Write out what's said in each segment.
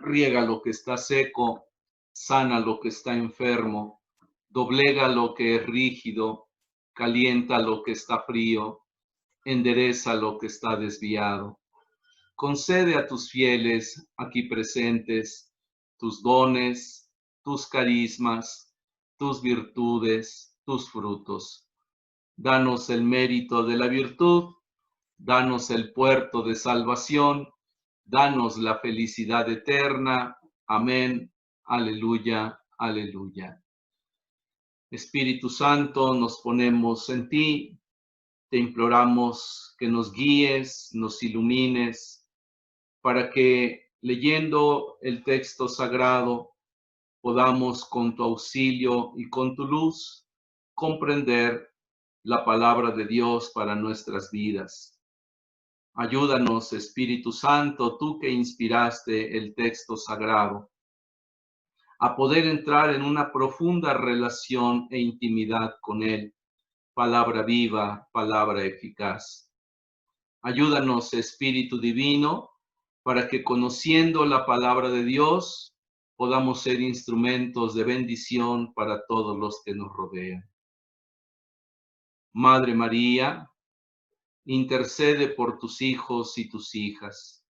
riega lo que está seco, sana lo que está enfermo, doblega lo que es rígido, calienta lo que está frío, endereza lo que está desviado. Concede a tus fieles aquí presentes tus dones, tus carismas, tus virtudes, tus frutos. Danos el mérito de la virtud, danos el puerto de salvación, danos la felicidad eterna. Amén. Aleluya, aleluya. Espíritu Santo, nos ponemos en ti, te imploramos que nos guíes, nos ilumines, para que leyendo el texto sagrado podamos con tu auxilio y con tu luz comprender la palabra de Dios para nuestras vidas. Ayúdanos, Espíritu Santo, tú que inspiraste el texto sagrado, a poder entrar en una profunda relación e intimidad con él, palabra viva, palabra eficaz. Ayúdanos, Espíritu Divino, para que conociendo la palabra de Dios podamos ser instrumentos de bendición para todos los que nos rodean. Madre María, intercede por tus hijos y tus hijas,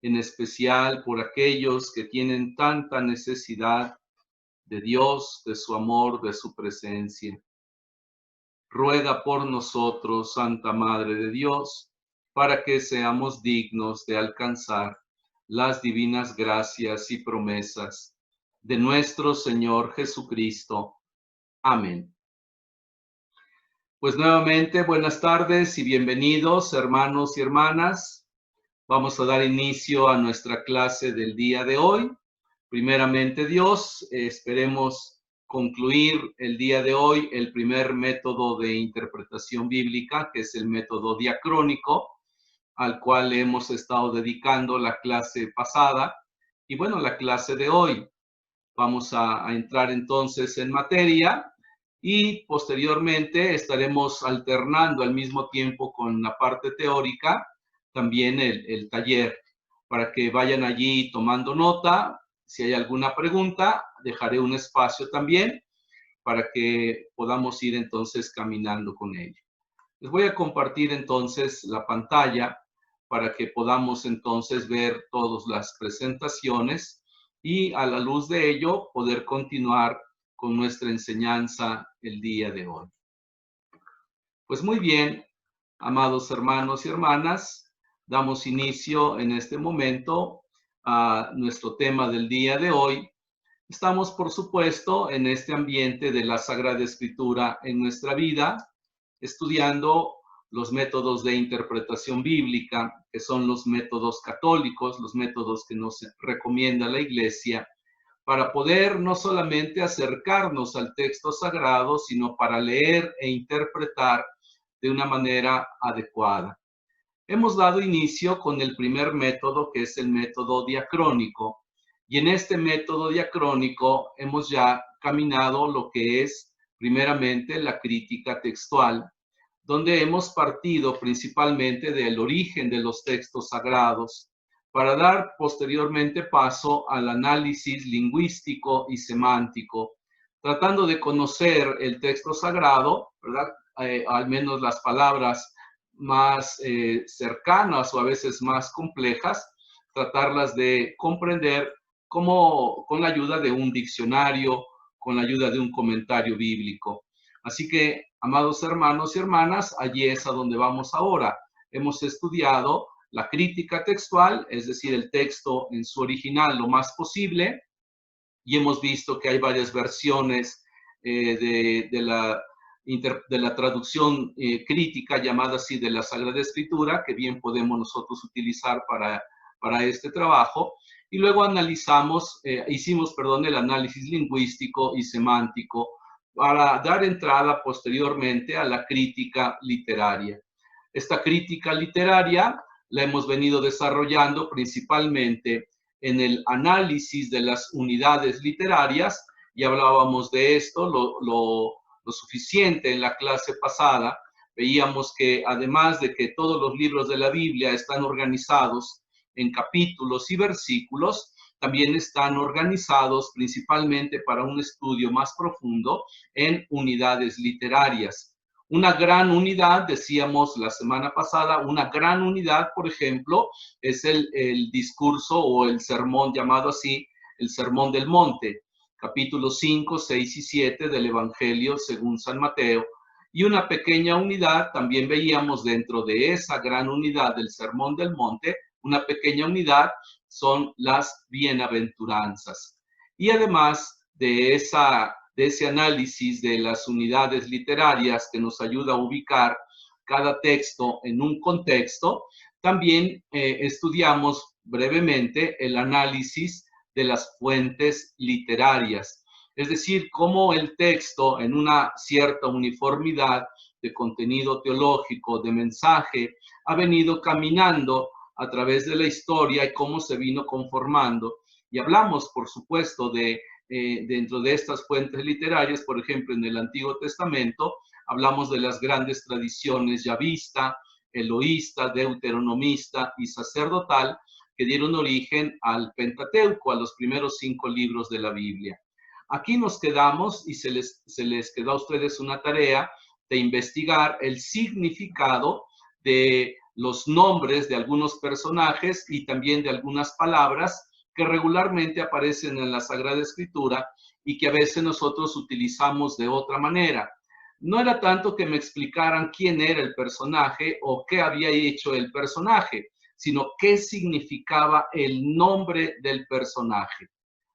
en especial por aquellos que tienen tanta necesidad de Dios, de su amor, de su presencia. Ruega por nosotros, Santa Madre de Dios, para que seamos dignos de alcanzar las divinas gracias y promesas de nuestro Señor Jesucristo. Amén. Pues nuevamente, buenas tardes y bienvenidos, hermanos y hermanas. Vamos a dar inicio a nuestra clase del día de hoy. Primeramente Dios, esperemos concluir el día de hoy el primer método de interpretación bíblica, que es el método diacrónico, al cual hemos estado dedicando la clase pasada y bueno, la clase de hoy. Vamos a entrar entonces en materia y posteriormente estaremos alternando al mismo tiempo con la parte teórica también el taller, para que vayan allí tomando nota. Si hay alguna pregunta, dejaré un espacio también para que podamos ir entonces caminando con ello. Les voy a compartir entonces la pantalla para que podamos entonces ver todas las presentaciones y a la luz de ello poder continuar con nuestra enseñanza el día de hoy. Pues muy bien, amados hermanos y hermanas, damos inicio en este momento a nuestro tema del día de hoy. Estamos, por supuesto, en este ambiente de la Sagrada Escritura en nuestra vida, estudiando los métodos de interpretación bíblica, que son los métodos católicos, los métodos que nos recomienda la Iglesia, para poder no solamente acercarnos al texto sagrado, sino para leer e interpretar de una manera adecuada. Hemos dado inicio con el primer método, que es el método diacrónico, y en este método diacrónico hemos ya caminado lo que es primeramente la crítica textual, donde hemos partido principalmente del origen de los textos sagrados, para dar posteriormente paso al análisis lingüístico y semántico, tratando de conocer el texto sagrado, ¿verdad? Al menos las palabras más cercanas o a veces más complejas, tratarlas de comprender como con la ayuda de un diccionario, con la ayuda de un comentario bíblico. Así que, amados hermanos y hermanas, allí es a donde vamos ahora. Hemos estudiado la crítica textual, es decir, el texto en su original lo más posible, y hemos visto que hay varias versiones de la traducción crítica, llamada así, de la Sagrada Escritura, que bien podemos nosotros utilizar para este trabajo. Y luego hicimos el análisis lingüístico y semántico para dar entrada posteriormente a la crítica literaria. Esta crítica literaria la hemos venido desarrollando principalmente en el análisis de las unidades literarias, y hablábamos de esto lo suficiente en la clase pasada. Veíamos que además de que todos los libros de la Biblia están organizados en capítulos y versículos, también están organizados principalmente para un estudio más profundo en unidades literarias. Una gran unidad, decíamos la semana pasada, una gran unidad, por ejemplo, es el discurso o el sermón llamado así, el Sermón del Monte, capítulos 5, 6 y 7 del Evangelio según San Mateo. Y una pequeña unidad, también veíamos dentro de esa gran unidad del Sermón del Monte, una pequeña unidad son las bienaventuranzas. Y además de ese análisis de las unidades literarias que nos ayuda a ubicar cada texto en un contexto, también estudiamos brevemente el análisis de las fuentes literarias, es decir, cómo el texto en una cierta uniformidad de contenido teológico, de mensaje, ha venido caminando a través de la historia y cómo se vino conformando. Y hablamos, por supuesto, dentro de estas fuentes literarias, por ejemplo, en el Antiguo Testamento, hablamos de las grandes tradiciones yavista, eloísta, deuteronomista y sacerdotal, que dieron origen al Pentateuco, a los primeros 5 libros de la Biblia. Aquí nos quedamos y se les quedó a ustedes una tarea de investigar el significado de los nombres de algunos personajes y también de algunas palabras que regularmente aparecen en la Sagrada Escritura y que a veces nosotros utilizamos de otra manera. No era tanto que me explicaran quién era el personaje o qué había hecho el personaje, sino qué significaba el nombre del personaje.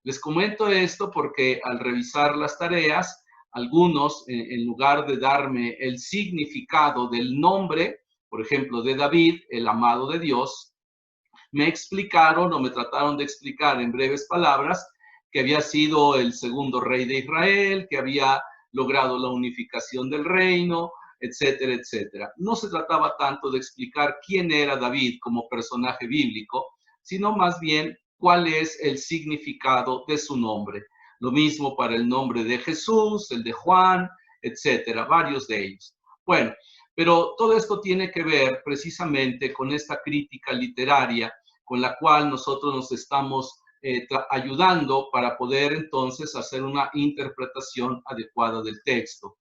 Les comento esto porque al revisar las tareas, algunos, en lugar de darme el significado del nombre, por ejemplo, de David, el amado de Dios, me explicaron o me trataron de explicar en breves palabras que había sido el segundo rey de Israel, que había logrado la unificación del reino, etcétera, etcétera. No se trataba tanto de explicar quién era David como personaje bíblico, sino más bien cuál es el significado de su nombre. Lo mismo para el nombre de Jesús, el de Juan, etcétera, varios de ellos. Bueno, pero todo esto tiene que ver precisamente con esta crítica literaria con la cual nosotros nos estamos ayudando para poder entonces hacer una interpretación adecuada del texto.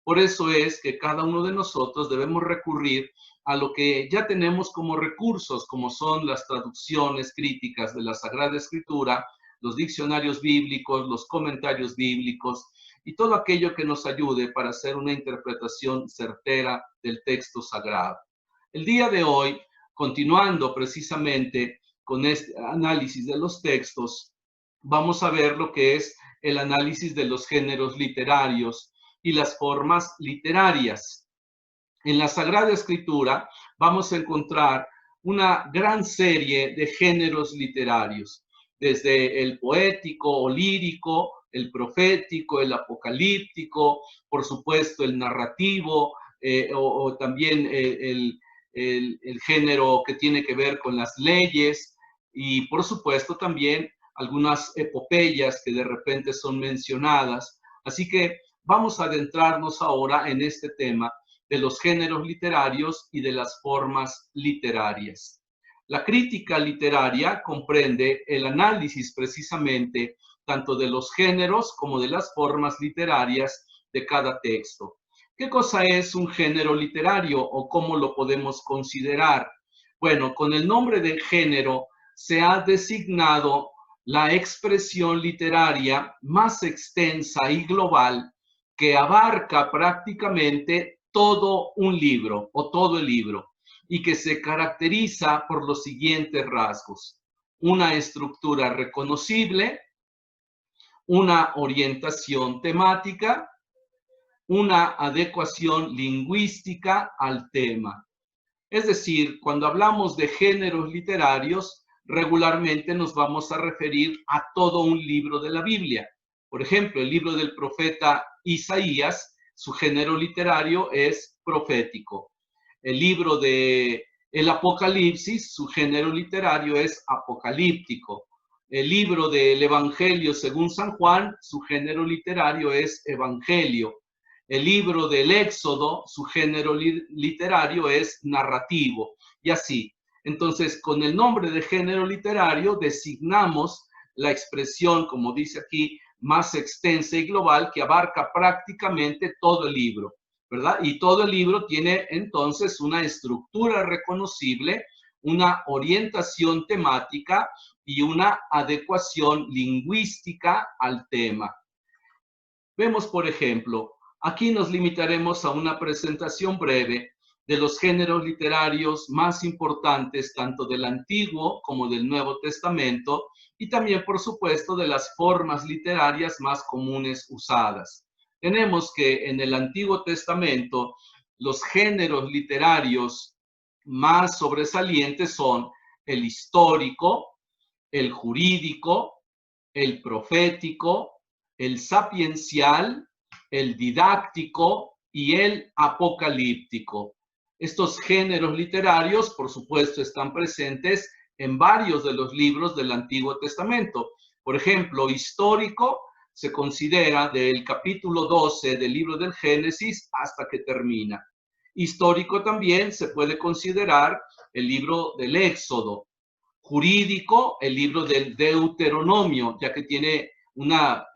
Por eso es que cada uno de nosotros debemos recurrir a lo que ya tenemos como recursos, como son las traducciones críticas de la Sagrada Escritura, los diccionarios bíblicos, los comentarios bíblicos y todo aquello que nos ayude para hacer una interpretación certera del texto sagrado. El día de hoy, continuando precisamente con este análisis de los textos, vamos a ver lo que es el análisis de los géneros literarios y las formas literarias. En la Sagrada Escritura vamos a encontrar una gran serie de géneros literarios, desde el poético o lírico, el profético, el apocalíptico, por supuesto el narrativo, o también el género que tiene que ver con las leyes y por supuesto también algunas epopeyas que de repente son mencionadas. Así que vamos a adentrarnos ahora en este tema de los géneros literarios y de las formas literarias. La crítica literaria comprende el análisis precisamente tanto de los géneros como de las formas literarias de cada texto. ¿Qué cosa es un género literario o cómo lo podemos considerar? Bueno, con el nombre de género se ha designado la expresión literaria más extensa y global que abarca prácticamente todo un libro o todo el libro y que se caracteriza por los siguientes rasgos: una estructura reconocible, una orientación temática, una adecuación lingüística al tema. Es decir, cuando hablamos de géneros literarios, regularmente nos vamos a referir a todo un libro de la Biblia. Por ejemplo, el libro del profeta Isaías, su género literario es profético. El libro de el Apocalipsis, su género literario es apocalíptico. El libro del Evangelio según San Juan, su género literario es evangelio. El libro del Éxodo, su género literario es narrativo, y así. Entonces, con el nombre de género literario designamos la expresión, como dice aquí, más extensa y global que abarca prácticamente todo el libro, ¿verdad? Y todo el libro tiene entonces una estructura reconocible, una orientación temática y una adecuación lingüística al tema. Vemos, por ejemplo, aquí nos limitaremos a una presentación breve de los géneros literarios más importantes tanto del Antiguo como del Nuevo Testamento y también, por supuesto, de las formas literarias más comunes usadas. Tenemos que en el Antiguo Testamento los géneros literarios más sobresalientes son el histórico, el jurídico, el profético, el sapiencial, el didáctico y el apocalíptico. Estos géneros literarios, por supuesto, están presentes en varios de los libros del Antiguo Testamento. Por ejemplo, histórico se considera del capítulo 12 del libro del Génesis hasta que termina. Histórico también se puede considerar el libro del Éxodo. Jurídico, el libro del Deuteronomio, ya que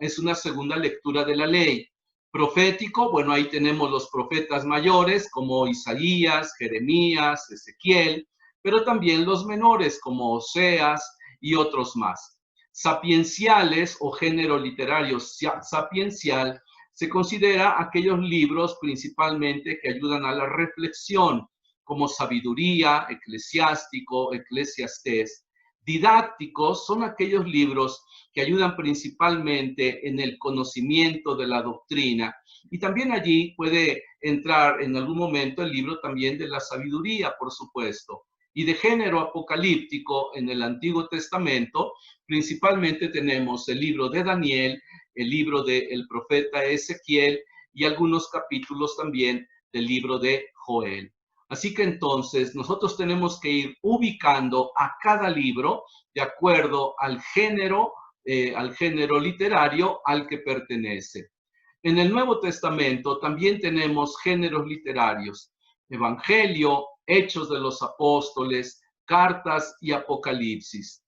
es una segunda lectura de la ley. Profético, bueno, ahí tenemos los profetas mayores como Isaías, Jeremías, Ezequiel, pero también los menores como Oseas y otros más. Sapienciales o género literario sapiencial se considera aquellos libros principalmente que ayudan a la reflexión, como Sabiduría, Eclesiástico, Eclesiastés. Didácticos son aquellos libros que ayudan principalmente en el conocimiento de la doctrina. Y también allí puede entrar en algún momento el libro también de la sabiduría, por supuesto. Y de género apocalíptico en el Antiguo Testamento, principalmente tenemos el libro de Daniel, el libro del profeta Ezequiel y algunos capítulos también del libro de Joel. Así que entonces nosotros tenemos que ir ubicando a cada libro de acuerdo al género literario al que pertenece. En el Nuevo Testamento también tenemos géneros literarios: Evangelio, Hechos de los Apóstoles, Cartas y Apocalipsis.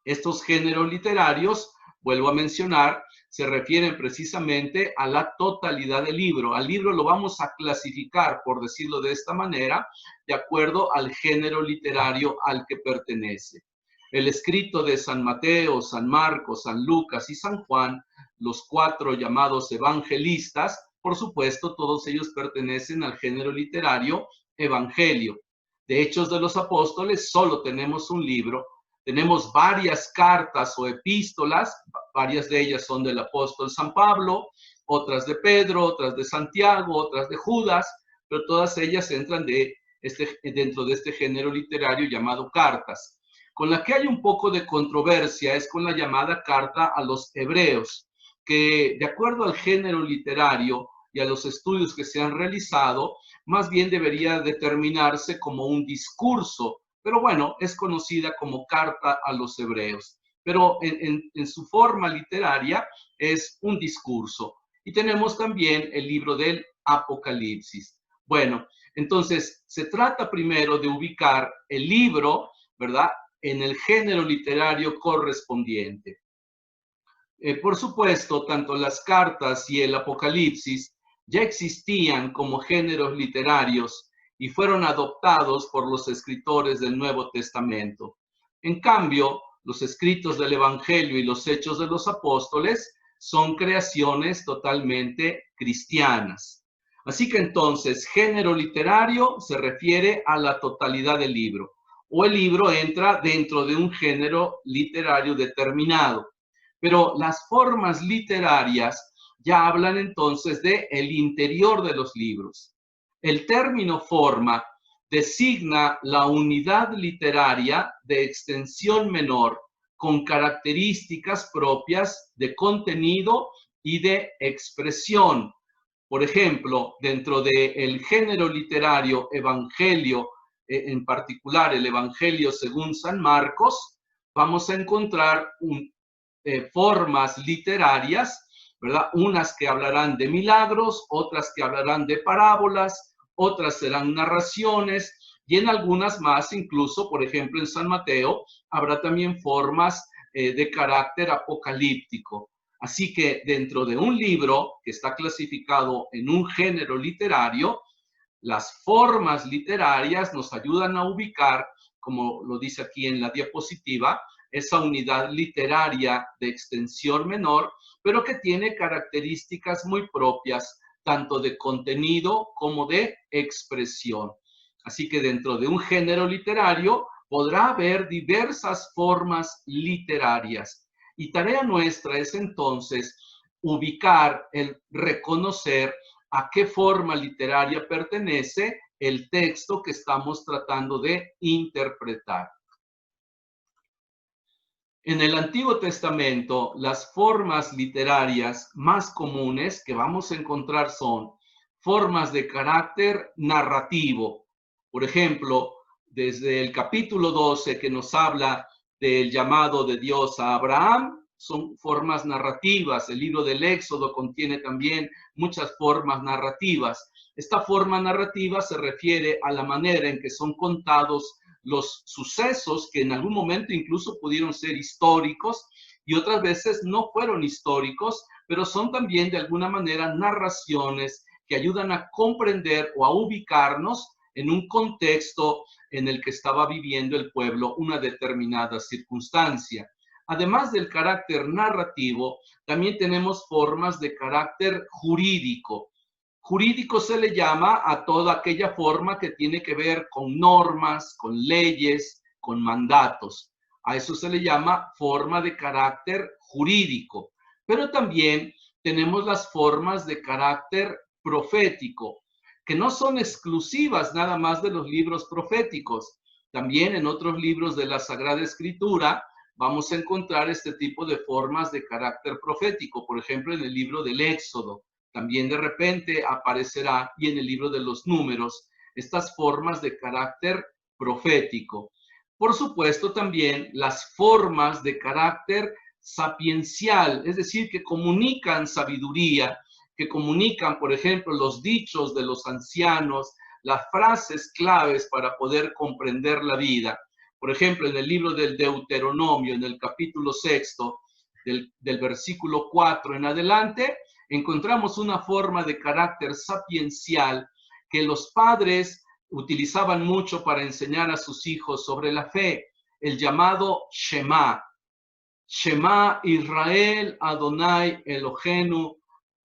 Estos géneros literarios, vuelvo a mencionar, se refieren precisamente a la totalidad del libro. Al libro lo vamos a clasificar, por decirlo de esta manera, de acuerdo al género literario al que pertenece. El escrito de San Mateo, San Marcos, San Lucas y San Juan, los 4 llamados evangelistas, por supuesto, todos ellos pertenecen al género literario evangelio. De Hechos de los Apóstoles solo tenemos un libro. Tenemos varias cartas o epístolas, varias de ellas son del apóstol San Pablo, otras de Pedro, otras de Santiago, otras de Judas, pero todas ellas entran dentro de este género literario llamado cartas. Con la que hay un poco de controversia es con la llamada carta a los hebreos, que de acuerdo al género literario y a los estudios que se han realizado, más bien debería determinarse como un discurso, pero bueno, es conocida como carta a los hebreos. Pero en su forma literaria es un discurso. Y tenemos también el libro del Apocalipsis. Bueno, entonces se trata primero de ubicar el libro, ¿verdad?, en el género literario correspondiente. Por supuesto, tanto las cartas y el Apocalipsis ya existían como géneros literarios y fueron adoptados por los escritores del Nuevo Testamento. En cambio, los escritos del Evangelio y los Hechos de los Apóstoles son creaciones totalmente cristianas. Así que entonces, género literario se refiere a la totalidad del libro, o el libro entra dentro de un género literario determinado. Pero las formas literarias ya hablan entonces de el interior de los libros. El término forma designa la unidad literaria de extensión menor con características propias de contenido y de expresión. Por ejemplo, dentro del género literario evangelio, en particular el Evangelio según San Marcos, vamos a encontrar formas literarias, ¿verdad? Unas que hablarán de milagros, otras que hablarán de parábolas, otras serán narraciones, y en algunas más, incluso, por ejemplo, en San Mateo, habrá también formas de carácter apocalíptico. Así que dentro de un libro que está clasificado en un género literario, las formas literarias nos ayudan a ubicar, como lo dice aquí en la diapositiva, esa unidad literaria de extensión menor, pero que tiene características muy propias, tanto de contenido como de expresión. Así que dentro de un género literario podrá haber diversas formas literarias. Y tarea nuestra es entonces ubicar, el reconocer a qué forma literaria pertenece el texto que estamos tratando de interpretar. En el Antiguo Testamento, las formas literarias más comunes que vamos a encontrar son formas de carácter narrativo. Por ejemplo, desde el capítulo 12 que nos habla del llamado de Dios a Abraham, son formas narrativas. El libro del Éxodo contiene también muchas formas narrativas. Esta forma narrativa se refiere a la manera en que son contados los sucesos que en algún momento incluso pudieron ser históricos y otras veces no fueron históricos, pero son también de alguna manera narraciones que ayudan a comprender o a ubicarnos en un contexto en el que estaba viviendo el pueblo una determinada circunstancia. Además del carácter narrativo, también tenemos formas de carácter jurídico. Jurídico se le llama a toda aquella forma que tiene que ver con normas, con leyes, con mandatos. A eso se le llama forma de carácter jurídico. Pero también tenemos las formas de carácter profético, que no son exclusivas nada más de los libros proféticos. También en otros libros de la Sagrada Escritura vamos a encontrar este tipo de formas de carácter profético. Por ejemplo, en el libro del Éxodo. También de repente aparecerá, y en el libro de los Números, estas formas de carácter profético. Por supuesto, también las formas de carácter sapiencial, es decir, que comunican sabiduría, que comunican, por ejemplo, los dichos de los ancianos, las frases claves para poder comprender la vida. Por ejemplo, en el libro del Deuteronomio, en el capítulo 6, del versículo 4 en adelante, encontramos una forma de carácter sapiencial que los padres utilizaban mucho para enseñar a sus hijos sobre la fe, el llamado Shema. Shema Israel Adonai Elohenu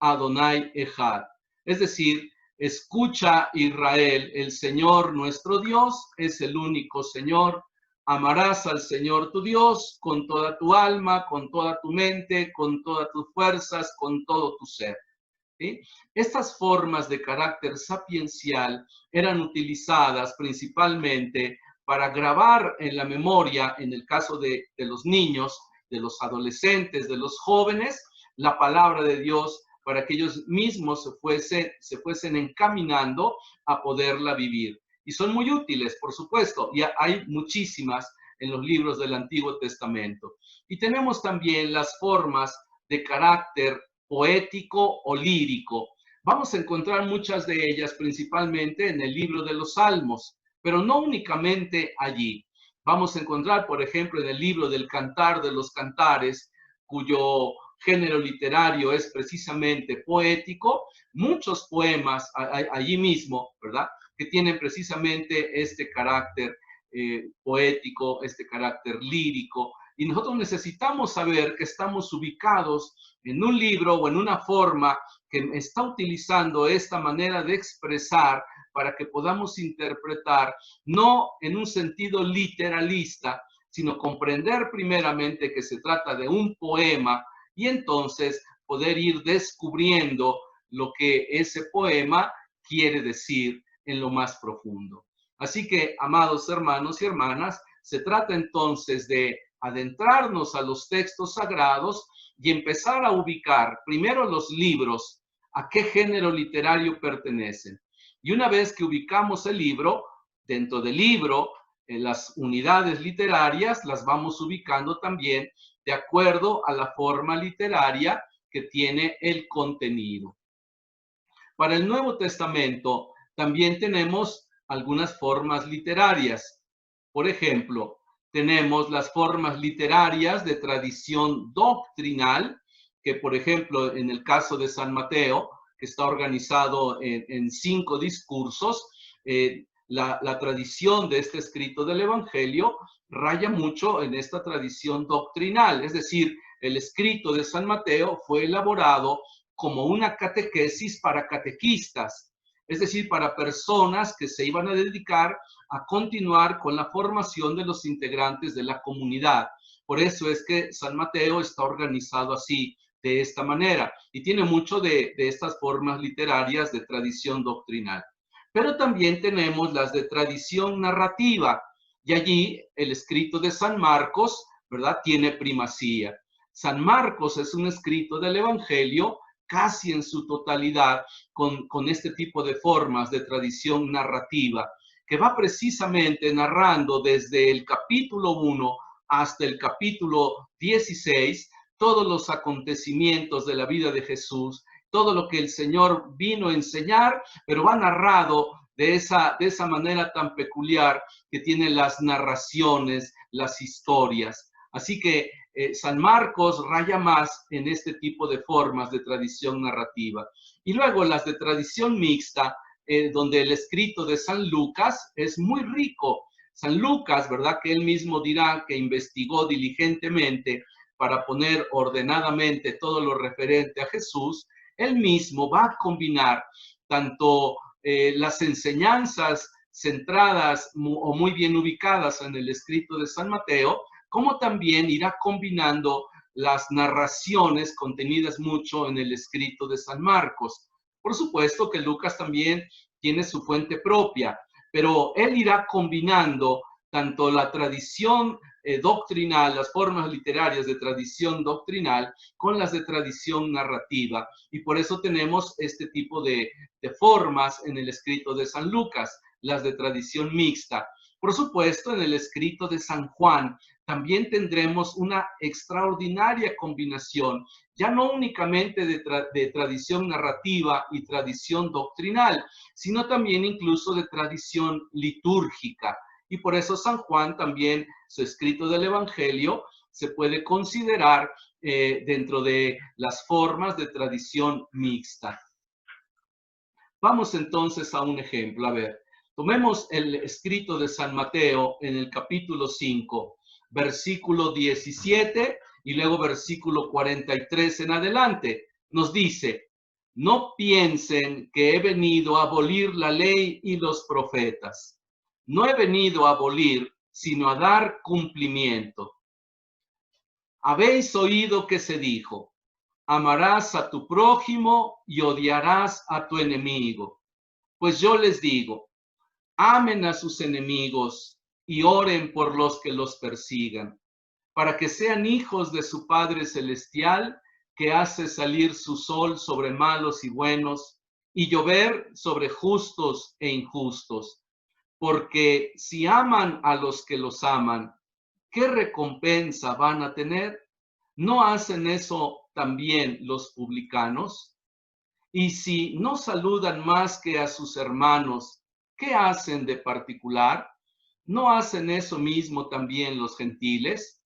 Adonai Echad. Es decir, escucha Israel, el Señor nuestro Dios es el único Señor. Amarás al Señor tu Dios con toda tu alma, con toda tu mente, con todas tus fuerzas, con todo tu ser. ¿Sí? Estas formas de carácter sapiencial eran utilizadas principalmente para grabar en la memoria, en el caso de los niños, de los adolescentes, de los jóvenes, la palabra de Dios para que ellos mismos se fuesen encaminando a poderla vivir. Y son muy útiles, por supuesto, y hay muchísimas en los libros del Antiguo Testamento. Y tenemos también las formas de carácter poético o lírico. Vamos a encontrar muchas de ellas principalmente en el libro de los Salmos, pero no únicamente allí. Vamos a encontrar, por ejemplo, en el libro del Cantar de los Cantares, cuyo género literario es precisamente poético, muchos poemas allí mismo, ¿verdad?, que tienen precisamente este carácter poético, este carácter lírico. Y nosotros necesitamos saber que estamos ubicados en un libro o en una forma que está utilizando esta manera de expresar para que podamos interpretar, no en un sentido literalista, sino comprender primeramente que se trata de un poema y entonces poder ir descubriendo lo que ese poema quiere decir en lo más profundo. Así que, amados hermanos y hermanas, se trata entonces de adentrarnos a los textos sagrados y empezar a ubicar primero los libros, a qué género literario pertenecen. Y una vez que ubicamos el libro, dentro del libro, en las unidades literarias las vamos ubicando también de acuerdo a la forma literaria que tiene el contenido. Para el Nuevo Testamento también tenemos algunas formas literarias. Por ejemplo, tenemos las formas literarias de tradición doctrinal, que por ejemplo en el caso de San Mateo, que está organizado en 5 discursos, la tradición de este escrito del Evangelio raya mucho en esta tradición doctrinal, es decir, el escrito de San Mateo fue elaborado como una catequesis para catequistas, es decir, para personas que se iban a dedicar a continuar con la formación de los integrantes de la comunidad. Por eso es que San Mateo está organizado así, de esta manera, y tiene mucho de estas formas literarias de tradición doctrinal. Pero también tenemos las de tradición narrativa, y allí el escrito de San Marcos, ¿verdad?, tiene primacía. San Marcos es un escrito del Evangelio casi en su totalidad con este tipo de formas de tradición narrativa, que va precisamente narrando desde el capítulo 1 hasta el capítulo 16 todos los acontecimientos de la vida de Jesús, todo lo que el Señor vino a enseñar, pero va narrado de esa manera tan peculiar que tiene las narraciones, las historias. Así que San Marcos raya más en este tipo de formas de tradición narrativa. Y luego las de tradición mixta, donde el escrito de San Lucas es muy rico. San Lucas, ¿verdad?, que él mismo dirá que investigó diligentemente para poner ordenadamente todo lo referente a Jesús, él mismo va a combinar tanto las enseñanzas centradas o muy bien ubicadas en el escrito de San Mateo, como también irá combinando las narraciones contenidas mucho en el escrito de San Marcos. Por supuesto que Lucas también tiene su fuente propia, pero él irá combinando tanto la tradición doctrinal, las formas literarias de tradición doctrinal, con las de tradición narrativa. Y por eso tenemos este tipo de formas en el escrito de San Lucas, las de tradición mixta. Por supuesto, en el escrito de San Juan también tendremos una extraordinaria combinación, ya no únicamente de tradición narrativa y tradición doctrinal, sino también incluso de tradición litúrgica. Y por eso San Juan también, su escrito del Evangelio, se puede considerar dentro de las formas de tradición mixta. Vamos entonces a un ejemplo. A ver, tomemos el escrito de San Mateo en el capítulo 5, versículo 17 y luego versículo 43 en adelante. Nos dice: no piensen que he venido a abolir la ley y los profetas. No he venido a abolir, sino a dar cumplimiento. Habéis oído que se dijo: amarás a tu prójimo y odiarás a tu enemigo. Pues yo les digo, amen a sus enemigos y oren por los que los persigan, para que sean hijos de su Padre Celestial, que hace salir su sol sobre malos y buenos y llover sobre justos e injustos. Porque si aman a los que los aman, ¿qué recompensa van a tener? ¿No hacen eso también los publicanos? Y si no saludan más que a sus hermanos, ¿qué hacen de particular? ¿No hacen eso mismo también los gentiles?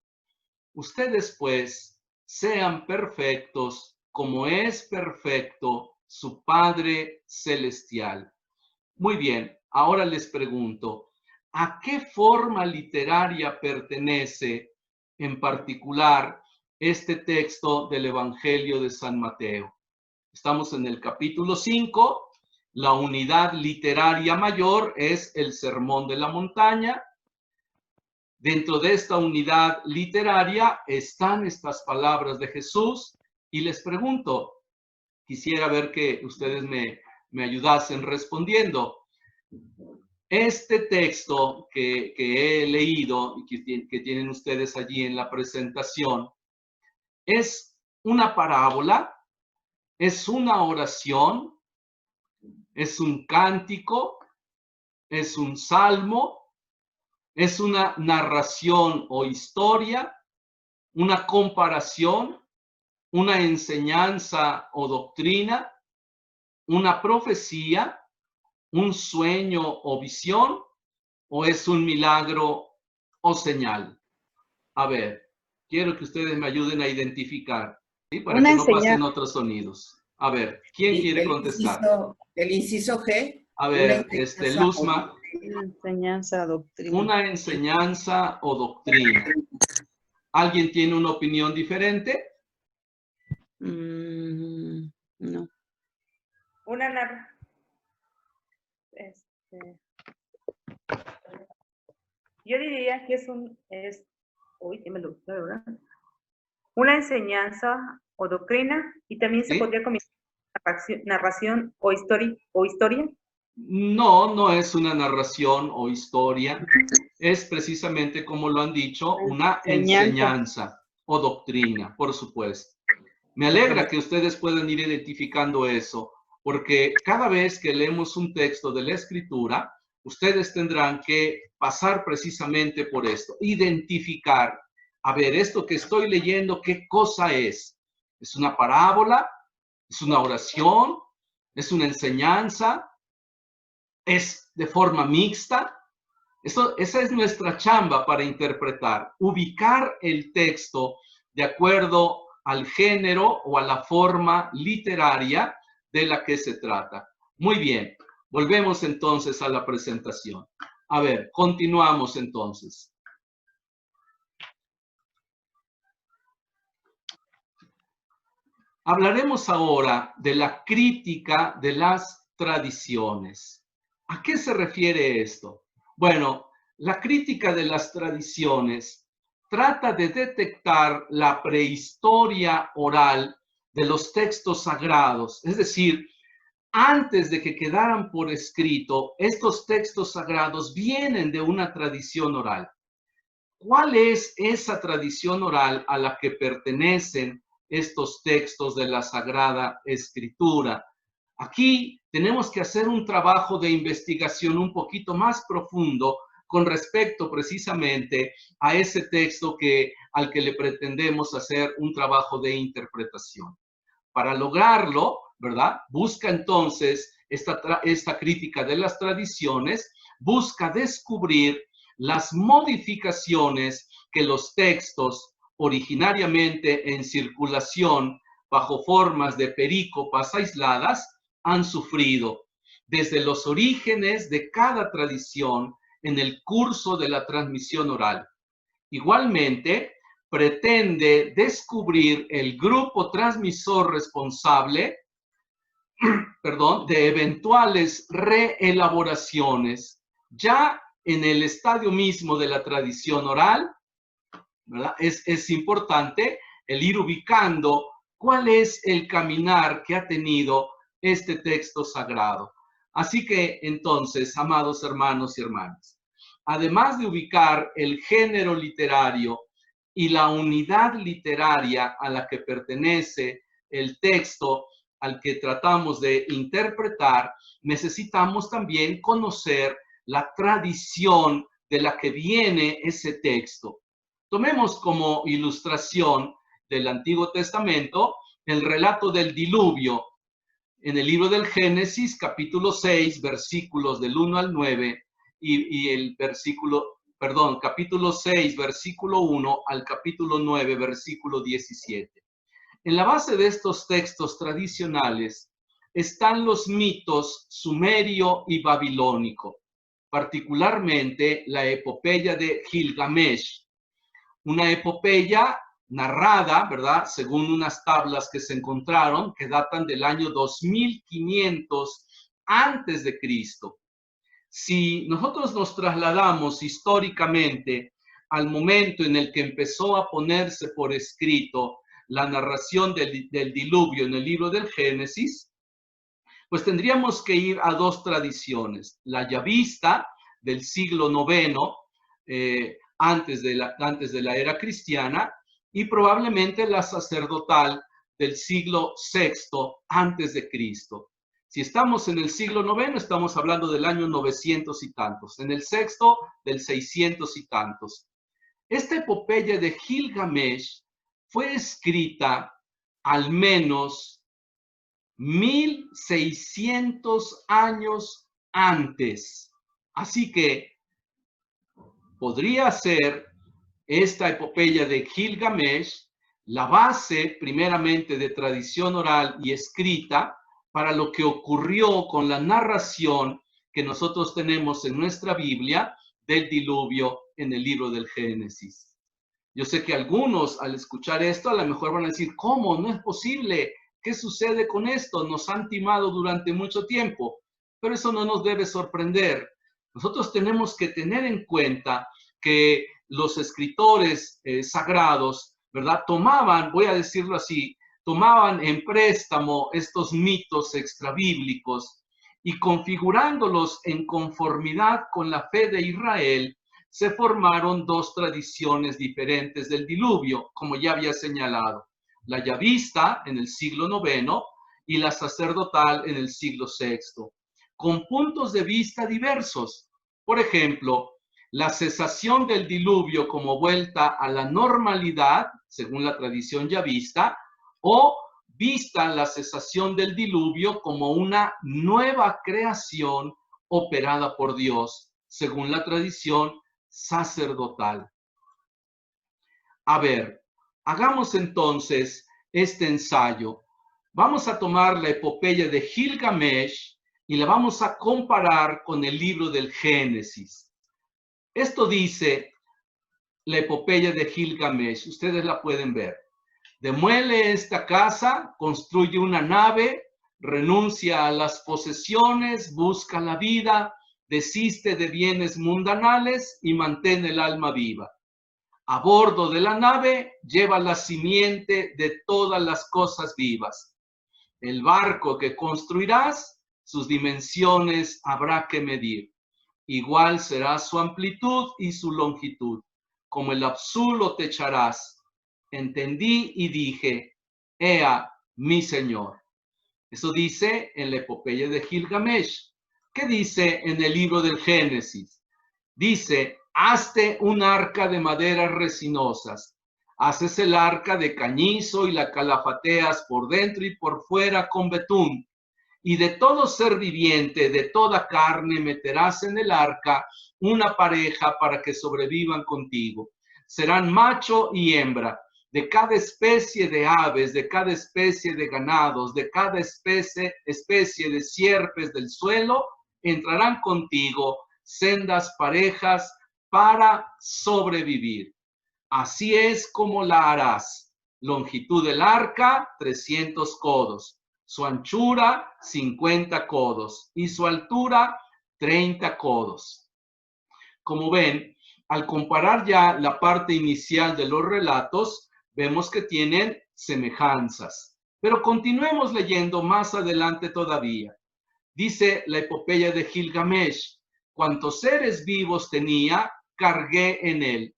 Ustedes pues sean perfectos como es perfecto su Padre Celestial. Muy bien, ahora les pregunto, ¿a qué forma literaria pertenece en particular este texto del Evangelio de San Mateo? Estamos en el capítulo 5, la unidad literaria mayor es el Sermón de la Montaña. Dentro de esta unidad literaria están estas palabras de Jesús y les pregunto, quisiera ver que ustedes me ayudasen respondiendo. Este texto que he leído y que tienen ustedes allí en la presentación es una parábola, es una oración, es un cántico, es un salmo, es una narración o historia, una comparación, una enseñanza o doctrina, una profecía, un sueño o visión, o es un milagro o señal. A ver, quiero que ustedes me ayuden a identificar, ¿sí? Para Una que no pasen enseñanza. otros sonidos. A ver, ¿quién quiere contestar? El inciso G. A Una ver, enseñanza Luzma, Una enseñanza, doctrina. una enseñanza o doctrina. ¿Alguien tiene una opinión diferente? No. Una yo diría que uy, que me lo ¿verdad? Una enseñanza o doctrina, y también se ¿Sí? podría combinar narración o historia. No, no es una narración o historia. Es precisamente, como lo han dicho, una enseñanza o doctrina, por supuesto. Me alegra que ustedes puedan ir identificando eso, porque cada vez que leemos un texto de la Escritura, ustedes tendrán que pasar precisamente por esto, identificar, a ver, esto que estoy leyendo, ¿qué cosa es? ¿Es una parábola? ¿Es una oración? ¿Es una enseñanza? ¿Es de forma mixta? Esa es nuestra chamba para interpretar, ubicar el texto de acuerdo al género o a la forma literaria de la que se trata. Muy bien, volvemos entonces a la presentación. A ver, continuamos entonces. Hablaremos ahora de la crítica de las tradiciones. ¿A qué se refiere esto? Bueno, la crítica de las tradiciones trata de detectar la prehistoria oral de los textos sagrados, es decir, antes de que quedaran por escrito, estos textos sagrados vienen de una tradición oral. ¿Cuál es esa tradición oral a la que pertenecen estos textos de la Sagrada Escritura? Aquí tenemos que hacer un trabajo de investigación un poquito más profundo con respecto precisamente a ese texto al que le pretendemos hacer un trabajo de interpretación. Para lograrlo, ¿verdad? Busca entonces esta crítica de las tradiciones, busca descubrir las modificaciones que los textos originariamente en circulación bajo formas de perícopas aisladas han sufrido desde los orígenes de cada tradición en el curso de la transmisión oral. Igualmente, pretende descubrir el grupo transmisor responsable, de eventuales reelaboraciones ya en el estadio mismo de la tradición oral, ¿verdad? Es importante el ir ubicando cuál es el caminar que ha tenido este texto sagrado. Así que entonces, amados hermanos y hermanas, además de ubicar el género literario y la unidad literaria a la que pertenece el texto al que tratamos de interpretar, necesitamos también conocer la tradición de la que viene ese texto. Tomemos como ilustración del Antiguo Testamento el relato del diluvio en el libro del Génesis, capítulo 6, versículos del 1 al 9, y el capítulo 6, versículo 1 al capítulo 9, versículo 17. En la base de estos textos tradicionales están los mitos sumerio y babilónico, particularmente la epopeya de Gilgamesh, una epopeya narrada, ¿verdad? Según unas tablas que se encontraron, que datan del año 2500 antes de Cristo. Si nosotros nos trasladamos históricamente al momento en el que empezó a ponerse por escrito la narración del diluvio en el libro del Génesis, pues tendríamos que ir a dos tradiciones. La yavista del siglo IX, antes de la era cristiana, y probablemente la sacerdotal del siglo VI antes de Cristo. Si estamos en el siglo IX, estamos hablando del año 900 y tantos. En el sexto, del 600 y tantos. Esta epopeya de Gilgamesh fue escrita al menos 1600 años antes. Así que podría ser esta epopeya de Gilgamesh, la base primeramente de tradición oral y escrita para lo que ocurrió con la narración que nosotros tenemos en nuestra Biblia del diluvio en el libro del Génesis. Yo sé que algunos al escuchar esto a lo mejor van a decir, ¿cómo? No es posible. ¿Qué sucede con esto? Nos han timado durante mucho tiempo, pero eso no nos debe sorprender. Nosotros tenemos que tener en cuenta que los escritores sagrados, ¿verdad? Tomaban, voy a decirlo así, tomaban en préstamo estos mitos extrabíblicos y configurándolos en conformidad con la fe de Israel, se formaron dos tradiciones diferentes del diluvio, como ya había señalado. La yavista en el siglo IX y la sacerdotal en el siglo VI, con puntos de vista diversos. Por ejemplo, la cesación del diluvio como vuelta a la normalidad, según la tradición yavista, o vista la cesación del diluvio como una nueva creación operada por Dios, según la tradición sacerdotal. A ver, hagamos entonces este ensayo. Vamos a tomar la epopeya de Gilgamesh y la vamos a comparar con el libro del Génesis. Esto dice la epopeya de Gilgamesh, ustedes la pueden ver. Demuele esta casa, construye una nave, renuncia a las posesiones, busca la vida, desiste de bienes mundanales y mantén el alma viva. A bordo de la nave lleva la simiente de todas las cosas vivas. El barco que construirás, sus dimensiones habrá que medir. Igual será su amplitud y su longitud. Como el absulo te echarás. Entendí y dije, ea mi Señor. Eso dice en la epopeya de Gilgamesh. ¿Qué dice en el libro del Génesis? Dice, hazte un arca de maderas resinosas. Haces el arca de cañizo y la calafateas por dentro y por fuera con betún. Y de todo ser viviente, de toda carne, meterás en el arca una pareja para que sobrevivan contigo. Serán macho y hembra. De cada especie de aves, de cada especie de ganados, de cada especie de sierpes del suelo, entrarán contigo sendas parejas para sobrevivir. Así es como la harás. Longitud del arca, 300 codos. Su anchura, 50 codos. Y su altura, 30 codos. Como ven, al comparar ya la parte inicial de los relatos, vemos que tienen semejanzas. Pero continuemos leyendo más adelante todavía. Dice la epopeya de Gilgamesh, cuantos seres vivos tenía, cargué en él.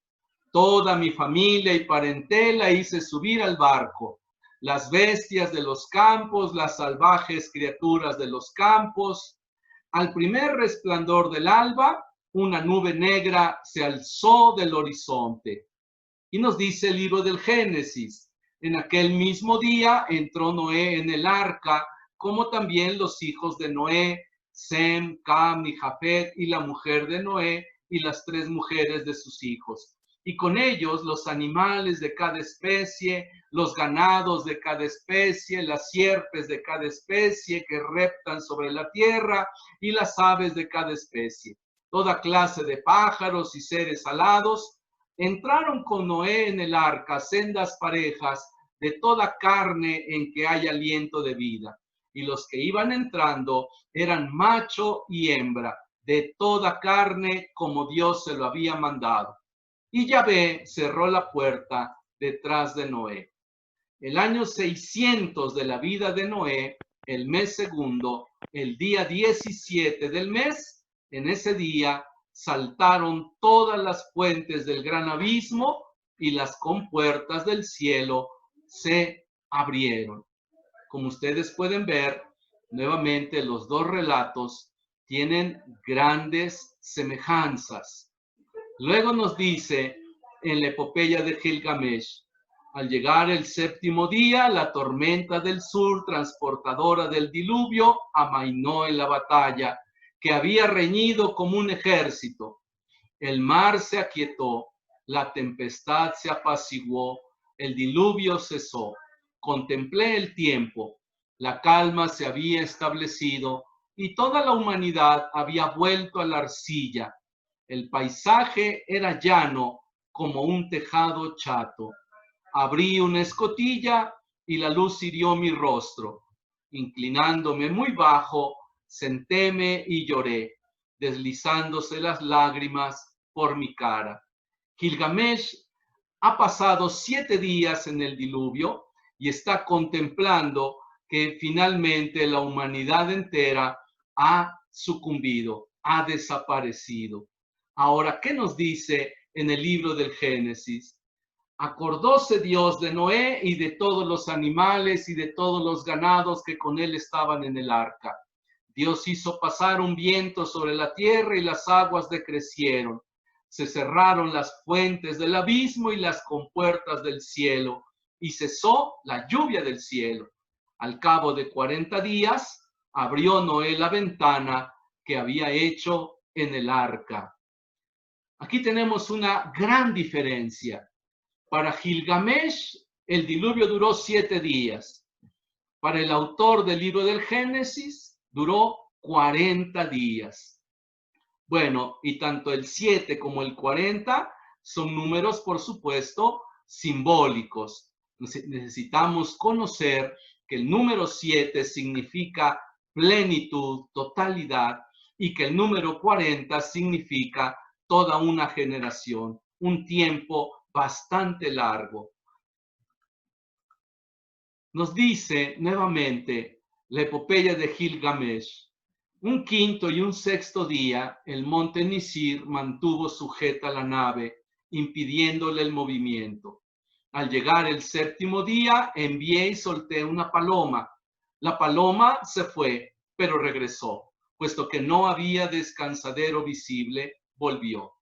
Toda mi familia y parentela hice subir al barco. Las bestias de los campos, las salvajes criaturas de los campos. Al primer resplandor del alba, una nube negra se alzó del horizonte. Y nos dice el libro del Génesis, en aquel mismo día entró Noé en el arca, como también los hijos de Noé, Sem, Cam y Jafet, y la mujer de Noé, y las 3 mujeres de sus hijos. Y con ellos los animales de cada especie, los ganados de cada especie, las sierpes de cada especie que reptan sobre la tierra, y las aves de cada especie. Toda clase de pájaros y seres alados, entraron con Noé en el arca sendas parejas de toda carne en que hay aliento de vida. Y los que iban entrando eran macho y hembra, de toda carne como Dios se lo había mandado. Y Yahvé cerró la puerta detrás de Noé. El año 600 de la vida de Noé, el mes segundo, el día 17 del mes, en ese día saltaron todas las fuentes del gran abismo y las compuertas del cielo se abrieron. Como ustedes pueden ver, nuevamente los dos relatos tienen grandes semejanzas. Luego nos dice en la epopeya de Gilgamesh, al llegar el 7º día, la tormenta del sur, transportadora del diluvio, amainó en la batalla, que había reñido como un ejército. El mar se aquietó, la tempestad se apaciguó, el diluvio cesó. Contemplé el tiempo, la calma se había establecido y toda la humanidad había vuelto a la arcilla. El paisaje era llano como un tejado chato. Abrí una escotilla y la luz hirió mi rostro. Inclinándome muy bajo, sentéme y lloré, deslizándose las lágrimas por mi cara. Gilgamesh ha pasado 7 días en el diluvio y está contemplando que finalmente la humanidad entera ha sucumbido, ha desaparecido. Ahora, ¿qué nos dice en el libro del Génesis? Acordóse Dios de Noé y de todos los animales y de todos los ganados que con él estaban en el arca. Dios hizo pasar un viento sobre la tierra y las aguas decrecieron. Se cerraron las fuentes del abismo y las compuertas del cielo, y cesó la lluvia del cielo. Al cabo de 40 días, abrió Noé la ventana que había hecho en el arca. Aquí tenemos una gran diferencia. Para Gilgamesh, el diluvio duró 7 días. Para el autor del libro del Génesis, duró 40 días. Bueno, y tanto el 7 como el 40 son números, por supuesto, simbólicos. Necesitamos conocer que el número 7 significa plenitud, totalidad, y que el número 40 significa toda una generación, un tiempo bastante largo. Nos dice nuevamente la epopeya de Gilgamesh: un quinto y un sexto día, el monte Nisir mantuvo sujeta la nave, impidiéndole el movimiento. Al llegar el 7º día, envié y solté una paloma. La paloma se fue, pero regresó. Puesto que no había descansadero visible, volvió.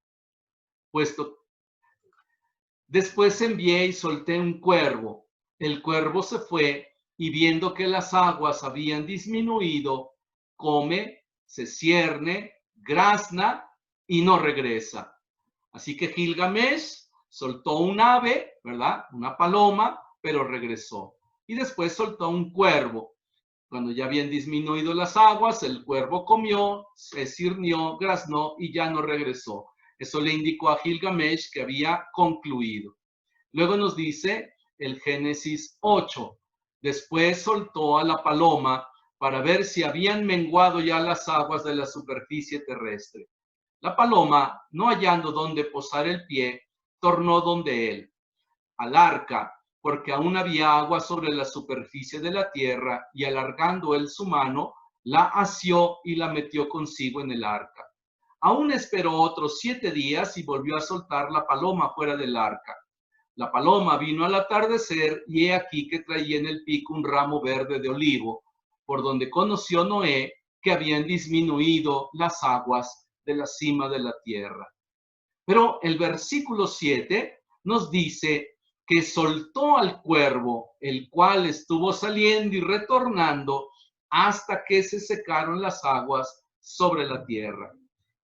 Después envié y solté un cuervo. El cuervo se fue y viendo que las aguas habían disminuido, come, se cierne, grazna y no regresa. Así que Gilgamesh soltó un ave, ¿verdad? Una paloma, pero regresó. Y después soltó un cuervo. Cuando ya habían disminuido las aguas, el cuervo comió, se cirnió, graznó y ya no regresó. Eso le indicó a Gilgamesh que había concluido. Luego nos dice el Génesis 8. Después soltó a la paloma para ver si habían menguado ya las aguas de la superficie terrestre. La paloma, no hallando dónde posar el pie, tornó donde él, al arca, porque aún había agua sobre la superficie de la tierra, y alargando él su mano, la asió y la metió consigo en el arca. Aún esperó otros 7 días y volvió a soltar la paloma fuera del arca. La paloma vino al atardecer y he aquí que traía en el pico un ramo verde de olivo, por donde conoció Noé que habían disminuido las aguas de la cima de la tierra. Pero el versículo 7 nos dice que soltó al cuervo, el cual estuvo saliendo y retornando hasta que se secaron las aguas sobre la tierra.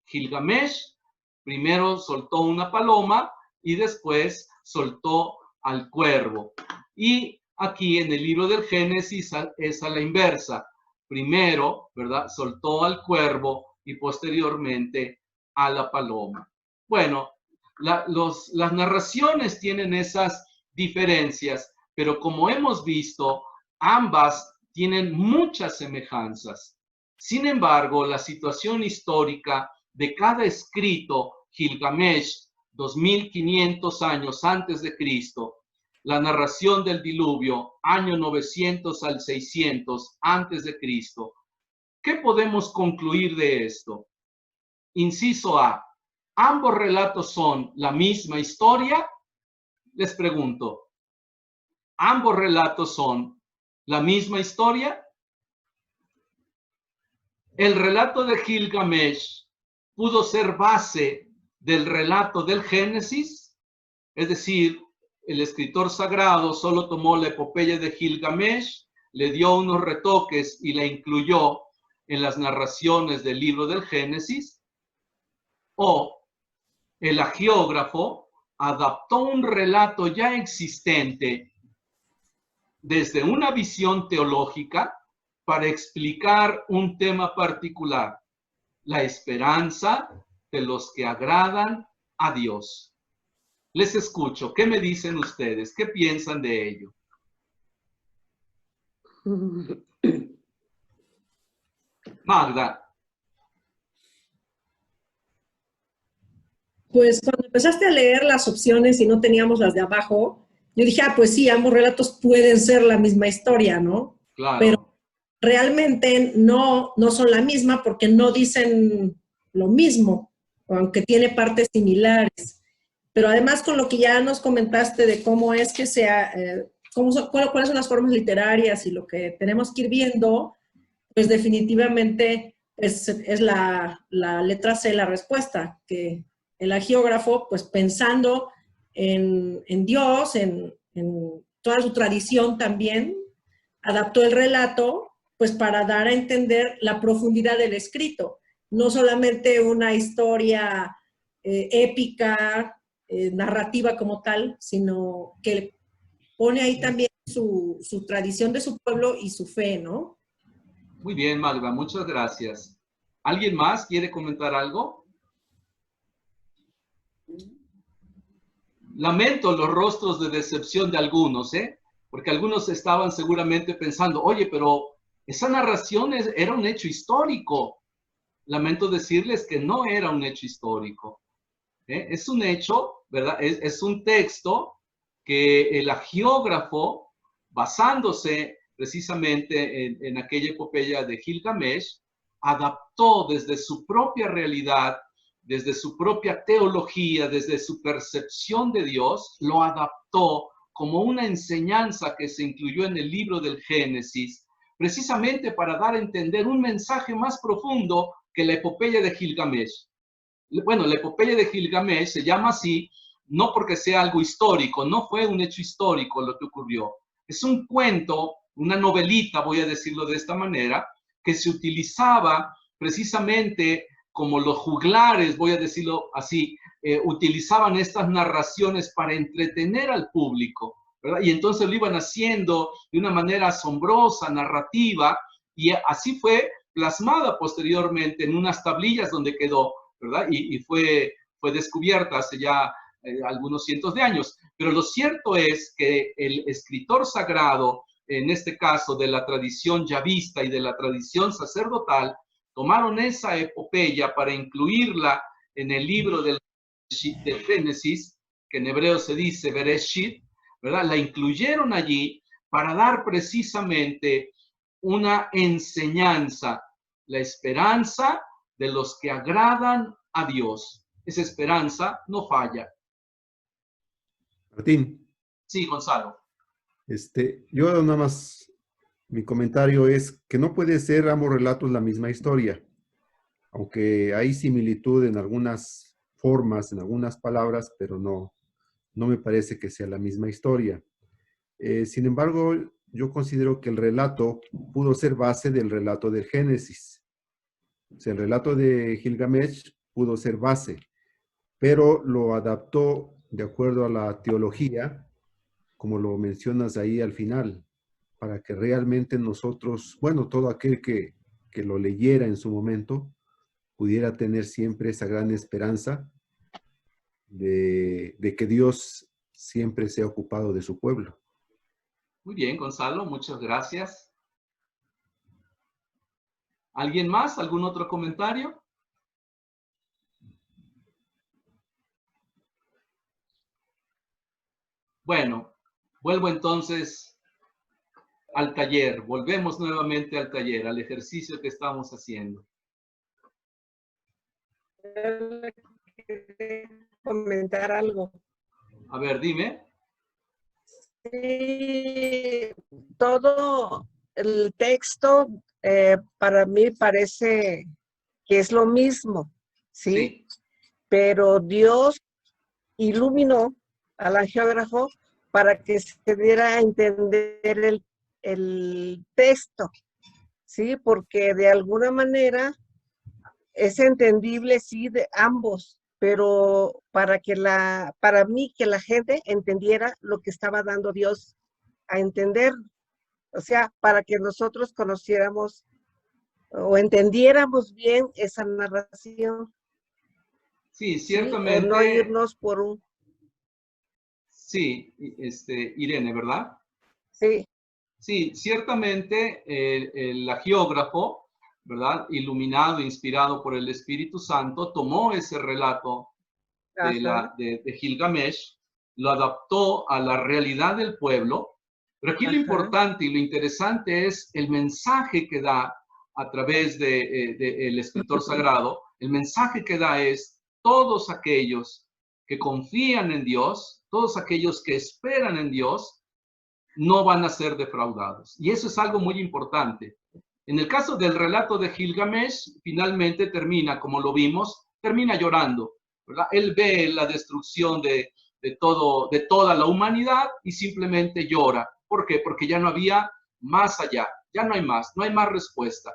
Gilgamesh primero soltó una paloma y después soltó al cuervo. Y aquí en el libro del Génesis es a la inversa. Primero, ¿verdad? Soltó al cuervo y posteriormente a la paloma. Bueno, las narraciones tienen esas diferencias, pero como hemos visto, ambas tienen muchas semejanzas. Sin embargo, la situación histórica de cada escrito, Gilgamesh, 2500 años antes de Cristo, la narración del diluvio, año 900 al 600 antes de Cristo. ¿Qué podemos concluir de esto? Inciso A. ¿Ambos relatos son la misma historia? Les pregunto. ¿Ambos relatos son la misma historia? El relato de Gilgamesh pudo ser base del relato del Génesis, es decir, el escritor sagrado solo tomó la epopeya de Gilgamesh, le dio unos retoques y la incluyó en las narraciones del libro del Génesis, o el hagiógrafo adaptó un relato ya existente desde una visión teológica para explicar un tema particular, la esperanza de los que agradan a Dios. Les escucho. ¿Qué me dicen ustedes? ¿Qué piensan de ello? Magda. Pues cuando empezaste a leer las opciones y no teníamos las de abajo, yo dije, pues sí, ambos relatos pueden ser la misma historia, ¿no? Claro. Pero realmente no son la misma porque no dicen lo mismo, aunque tiene partes similares. Pero además con lo que ya nos comentaste de cómo es que cuáles son las formas literarias y lo que tenemos que ir viendo, pues definitivamente es la letra C la respuesta, que el agiógrafo, pues pensando en Dios, en toda su tradición también, adaptó el relato pues para dar a entender la profundidad del escrito, no solamente una historia épica, narrativa como tal, sino que pone ahí también su tradición de su pueblo y su fe, ¿no? Muy bien, Magda, muchas gracias. ¿Alguien más quiere comentar algo? Lamento los rostros de decepción de algunos, porque algunos estaban seguramente pensando, oye, pero esa narración era un hecho histórico. Lamento decirles que no era un hecho histórico. Es un hecho, ¿verdad? Es un texto que el agiógrafo, basándose precisamente en aquella epopeya de Gilgamesh, adaptó desde su propia realidad, desde su propia teología, desde su percepción de Dios, lo adaptó como una enseñanza que se incluyó en el libro del Génesis, precisamente para dar a entender un mensaje más profundo que la epopeya de Gilgamesh. Bueno, la epopeya de Gilgamesh se llama así, no porque sea algo histórico, no fue un hecho histórico lo que ocurrió. Es un cuento, una novelita, voy a decirlo de esta manera, que se utilizaba precisamente como los juglares, voy a decirlo así, utilizaban estas narraciones para entretener al público, ¿verdad? Y entonces lo iban haciendo de una manera asombrosa, narrativa, y así fue plasmada posteriormente en unas tablillas donde quedó, ¿verdad? Y fue descubierta hace ya algunos cientos de años. Pero lo cierto es que el escritor sagrado, en este caso de la tradición yavista y de la tradición sacerdotal, tomaron esa epopeya para incluirla en el libro del Génesis, que en hebreo se dice Bereshit, ¿verdad? La incluyeron allí para dar precisamente una enseñanza, la esperanza de los que agradan a Dios. Esa esperanza no falla. Martín. Sí, Gonzalo. Yo nada más, mi comentario es que no puede ser ambos relatos la misma historia, aunque hay similitud en algunas formas, en algunas palabras, pero no me parece que sea la misma historia. Sin embargo, yo considero que el relato pudo ser base del relato del Génesis. O sea, el relato de Gilgamesh pudo ser base, pero lo adaptó de acuerdo a la teología, como lo mencionas ahí al final, para que realmente nosotros, bueno, todo aquel que lo leyera en su momento, pudiera tener siempre esa gran esperanza de que Dios siempre se ha ocupado de su pueblo. Muy bien, Gonzalo, muchas gracias. ¿Alguien más? ¿Algún otro comentario? Bueno, vuelvo entonces al taller. Volvemos nuevamente al taller, al ejercicio que estamos haciendo. Comentar algo. A ver, dime. Sí, todo el texto para mí parece que es lo mismo, ¿sí? Sí. Pero Dios iluminó al agiógrafo para que se diera a entender el texto, ¿sí? Porque de alguna manera es entendible, sí, de ambos, pero para mí que la gente entendiera lo que estaba dando Dios a entender, o sea, para que nosotros conociéramos o entendiéramos bien esa narración. Sí, ¿Sí? O no ciertamente, irnos por un... sí, Irene, ¿verdad? Sí, Sí, ciertamente el agiógrafo, ¿verdad? Iluminado, inspirado por el Espíritu Santo, tomó ese relato ajá, de Gilgamesh, lo adaptó a la realidad del pueblo, pero aquí lo ajá, importante y lo interesante es el mensaje que da a través del escritor sagrado. El mensaje que da es: todos aquellos que confían en Dios, todos aquellos que esperan en Dios, no van a ser defraudados. Y eso es algo muy importante. En el caso del relato de Gilgamesh, finalmente termina, como lo vimos, termina llorando, ¿verdad? Él ve la destrucción de toda la humanidad y simplemente llora. ¿Por qué? Porque ya no había más allá, ya no hay más respuesta.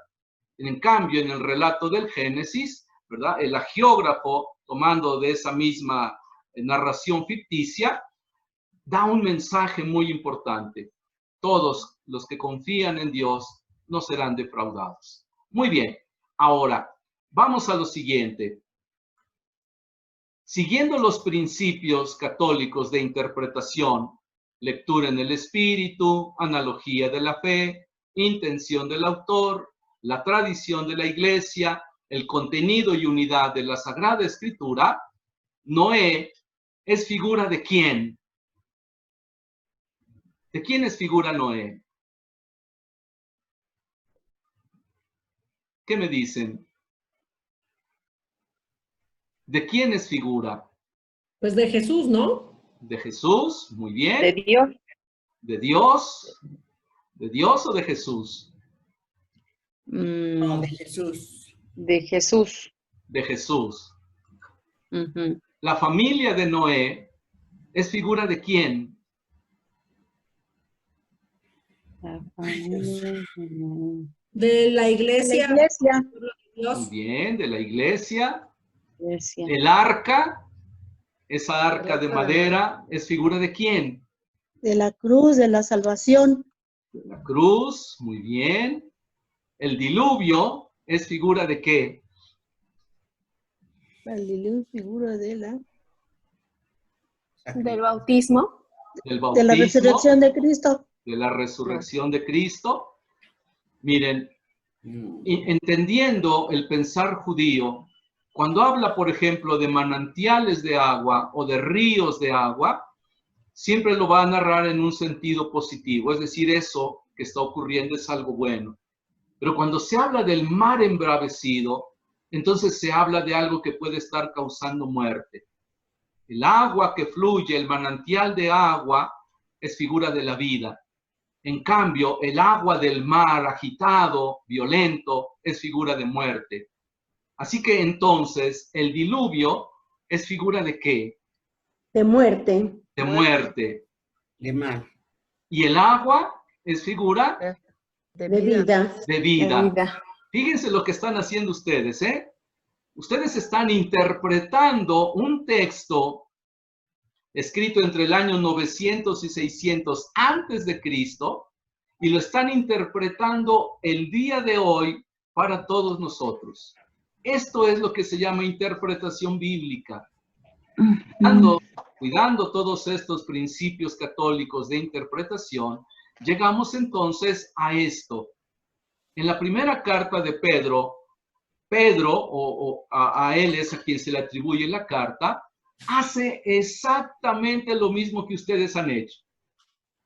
En cambio, en el relato del Génesis, ¿verdad? El agiógrafo, tomando de esa misma narración ficticia, da un mensaje muy importante. Todos los que confían en Dios no serán defraudados. Muy bien, ahora vamos a lo siguiente. Siguiendo los principios católicos de interpretación, lectura en el espíritu, analogía de la fe, intención del autor, la tradición de la iglesia, el contenido y unidad de la Sagrada Escritura, Noé es figura de quién? ¿De quién es figura Noé? ¿Qué me dicen? ¿De quién es figura? Pues de Jesús, ¿no? ¿De Jesús? Muy bien. De Dios. ¿De Dios? ¿De Dios o de Jesús? Mm, de Jesús. de Jesús. De Jesús. Ujú. La familia de Noé es figura de quién? La familia de De la La iglesia. iglesia. Muy Dios. bien, de la iglesia. iglesia. El arca, esa arca de madera, es figura de quién? De la cruz, de la salvación. De la cruz, muy bien. El diluvio es figura de qué? El diluvio figura de la... Del bautismo. Del De la bautismo, resurrección de Cristo. de la resurrección de Cristo. Miren, entendiendo el pensar judío, cuando habla, por ejemplo, de manantiales de agua o de ríos de agua, siempre lo va a narrar en un sentido positivo, es decir, eso que está ocurriendo es algo bueno. Pero cuando se habla del mar embravecido, entonces se habla de algo que puede estar causando muerte. El agua que fluye, el manantial de agua, es figura de la vida. En cambio, el agua del mar agitado, violento, es figura de muerte. Así que entonces, el diluvio es figura de ¿qué? De muerte. De muerte. De mal. Y el agua es figura de De vida. vida. de vida. De vida. Fíjense lo que están haciendo ustedes, ¿eh? Ustedes están interpretando un texto escrito entre el año 900 y 600 antes de Cristo y lo están interpretando el día de hoy para todos nosotros. Esto es lo que se llama interpretación bíblica. Cuidando todos estos principios católicos de interpretación, llegamos entonces a esto. En la primera carta de Pedro, a él es a quien se le atribuye la carta, hace exactamente lo mismo que ustedes han hecho.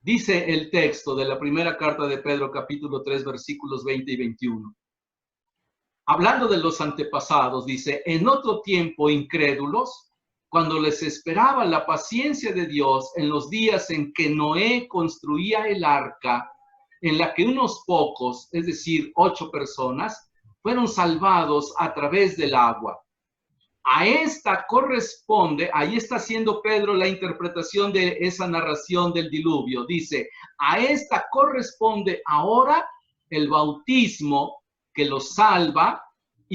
Dice el texto de la primera carta de Pedro, capítulo 3, versículos 20 y 21. Hablando de los antepasados, dice: en otro tiempo incrédulos, cuando les esperaba la paciencia de Dios en los días en que Noé construía el arca, en la que unos pocos, es decir, 8 personas, fueron salvados a través del agua. A esta corresponde, ahí está haciendo Pedro la interpretación de esa narración del diluvio. Dice: a esta corresponde ahora el bautismo que los salva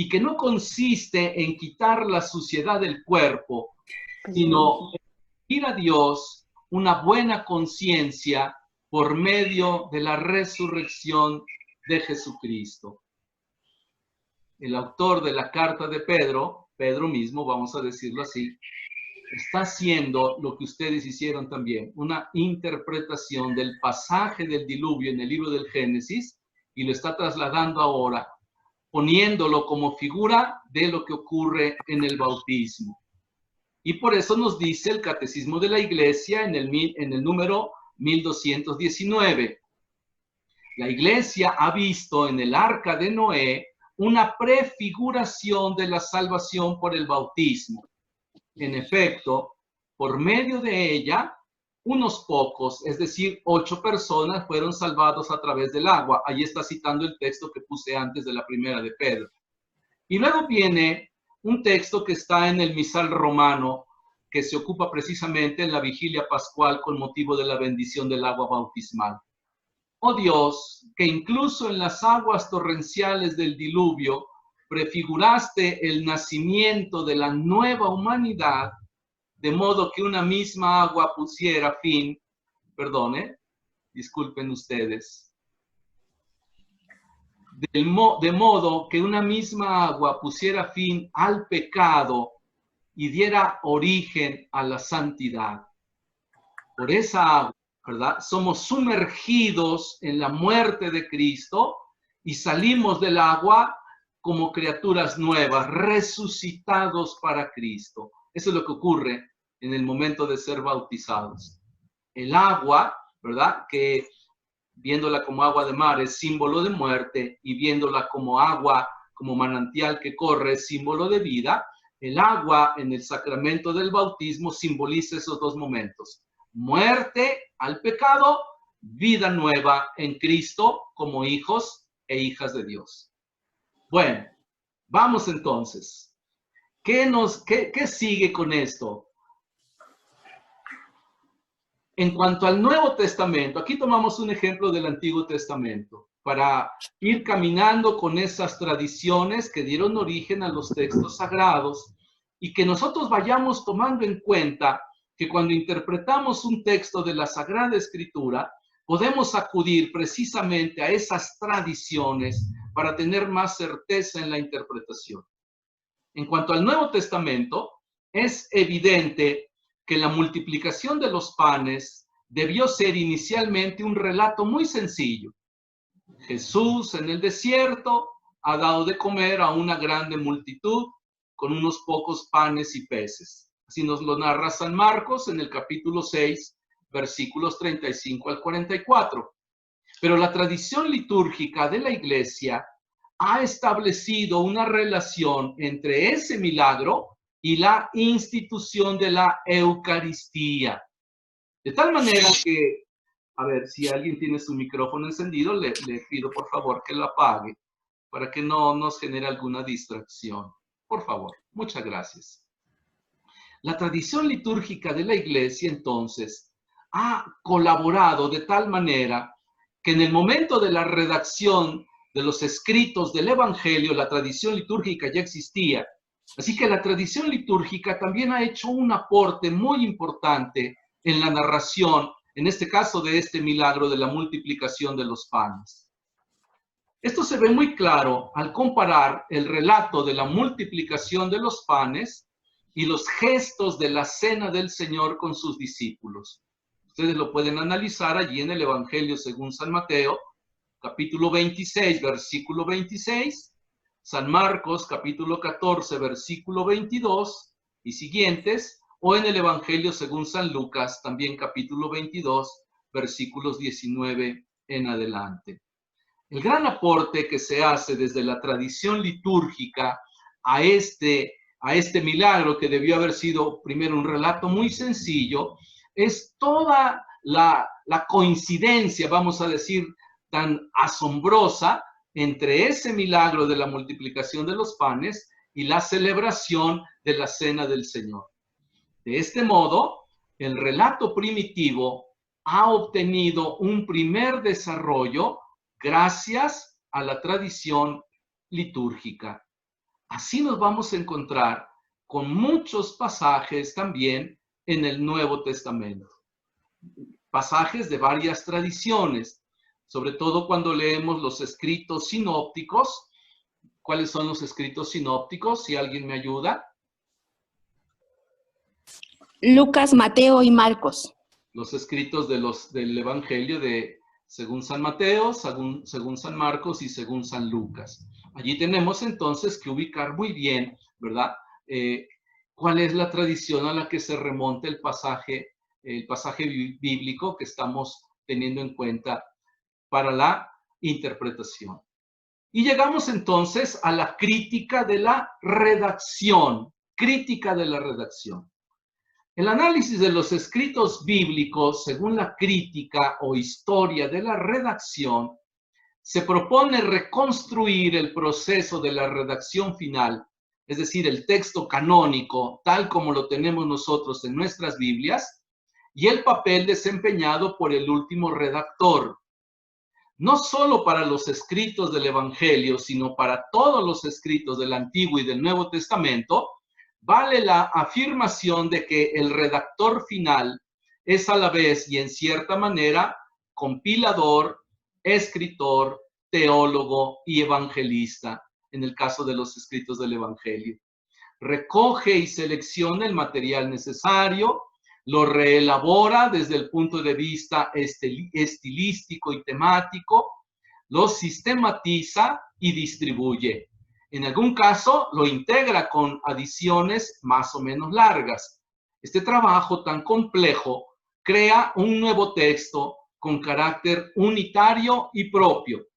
y que no consiste en quitar la suciedad del cuerpo, sino en pedir a Dios una buena conciencia por medio de la resurrección de Jesucristo. El autor de la carta de Pedro, Pedro mismo, vamos a decirlo así, está haciendo lo que ustedes hicieron también, una interpretación del pasaje del diluvio en el libro del Génesis, y lo está trasladando ahora, poniéndolo como figura de lo que ocurre en el bautismo. Y por eso nos dice el Catecismo de la Iglesia en el número 1219. La Iglesia ha visto en el arca de Noé una prefiguración de la salvación por el bautismo. En efecto, por medio de ella, unos pocos, es decir, 8 personas fueron salvados a través del agua. Ahí está citando el texto que puse antes de la primera de Pedro. Y luego viene un texto que está en el misal romano, que se ocupa precisamente en la vigilia pascual con motivo de la bendición del agua bautismal. Oh Dios, que incluso en las aguas torrenciales del diluvio prefiguraste el nacimiento de la nueva humanidad, de modo que una misma agua pusiera fin, disculpen ustedes, de modo que una misma agua pusiera fin al pecado y diera origen a la santidad. Por esa agua, ¿verdad?, somos sumergidos en la muerte de Cristo y salimos del agua como criaturas nuevas, resucitados para Cristo. Eso es lo que ocurre en el momento de ser bautizados. El agua, ¿verdad?, que viéndola como agua de mar es símbolo de muerte, y viéndola como agua, como manantial que corre, es símbolo de vida. El agua en el sacramento del bautismo simboliza esos dos momentos: muerte al pecado, vida nueva en Cristo como hijos e hijas de Dios. Bueno, vamos entonces. ¿Qué sigue con esto? En cuanto al Nuevo Testamento, aquí tomamos un ejemplo del Antiguo Testamento para ir caminando con esas tradiciones que dieron origen a los textos sagrados, y que nosotros vayamos tomando en cuenta que cuando interpretamos un texto de la Sagrada Escritura, podemos acudir precisamente a esas tradiciones para tener más certeza en la interpretación. En cuanto al Nuevo Testamento, es evidente que la multiplicación de los panes debió ser inicialmente un relato muy sencillo. Jesús en el desierto ha dado de comer a una grande multitud con unos pocos panes y peces. Así nos lo narra San Marcos en el capítulo 6, versículos 35 al 44. Pero la tradición litúrgica de la Iglesia ha establecido una relación entre ese milagro y la institución de la Eucaristía. De tal manera que, a ver, si alguien tiene su micrófono encendido, le pido por favor que lo apague para que no nos genere alguna distracción. Por favor, muchas gracias. La tradición litúrgica de la Iglesia, entonces, ha colaborado de tal manera que en el momento de la redacción de los escritos del Evangelio, la tradición litúrgica ya existía. Así que la tradición litúrgica también ha hecho un aporte muy importante en la narración, en este caso de este milagro de la multiplicación de los panes. Esto se ve muy claro al comparar el relato de la multiplicación de los panes y los gestos de la cena del Señor con sus discípulos. Ustedes lo pueden analizar allí en el Evangelio según San Mateo, capítulo 26, versículo 26, San Marcos, capítulo 14, versículo 22 y siguientes, o en el Evangelio según San Lucas, también capítulo 22, versículos 19 en adelante. El gran aporte que se hace desde la tradición litúrgica a este milagro, que debió haber sido primero un relato muy sencillo, es toda la coincidencia, vamos a decir, tan asombrosa entre ese milagro de la multiplicación de los panes y la celebración de la cena del Señor. De este modo, el relato primitivo ha obtenido un primer desarrollo gracias a la tradición litúrgica. Así nos vamos a encontrar con muchos pasajes también en el Nuevo Testamento. Pasajes de varias tradiciones, sobre todo cuando leemos los escritos sinópticos. ¿Cuáles son los escritos sinópticos? Si alguien me ayuda. Lucas, Mateo y Marcos. Los escritos del Evangelio según San Mateo, según San Marcos y según San Lucas. Allí tenemos entonces que ubicar muy bien, ¿verdad? ¿Cuál es la tradición a la que se remonta el pasaje bíblico que estamos teniendo en cuenta para la interpretación? Y llegamos entonces a la crítica de la redacción. Crítica de la redacción. El análisis de los escritos bíblicos, según la crítica o historia de la redacción, se propone reconstruir el proceso de la redacción final, es decir, el texto canónico, tal como lo tenemos nosotros en nuestras Biblias, y el papel desempeñado por el último redactor. No solo para los escritos del Evangelio, sino para todos los escritos del Antiguo y del Nuevo Testamento, vale la afirmación de que el redactor final es a la vez y en cierta manera compilador, escritor, teólogo y evangelista, en el caso de los escritos del Evangelio. Recoge y selecciona el material necesario, lo reelabora desde el punto de vista estilístico y temático, lo sistematiza y distribuye. En algún caso, lo integra con adiciones más o menos largas. Este trabajo tan complejo crea un nuevo texto con carácter unitario y propio.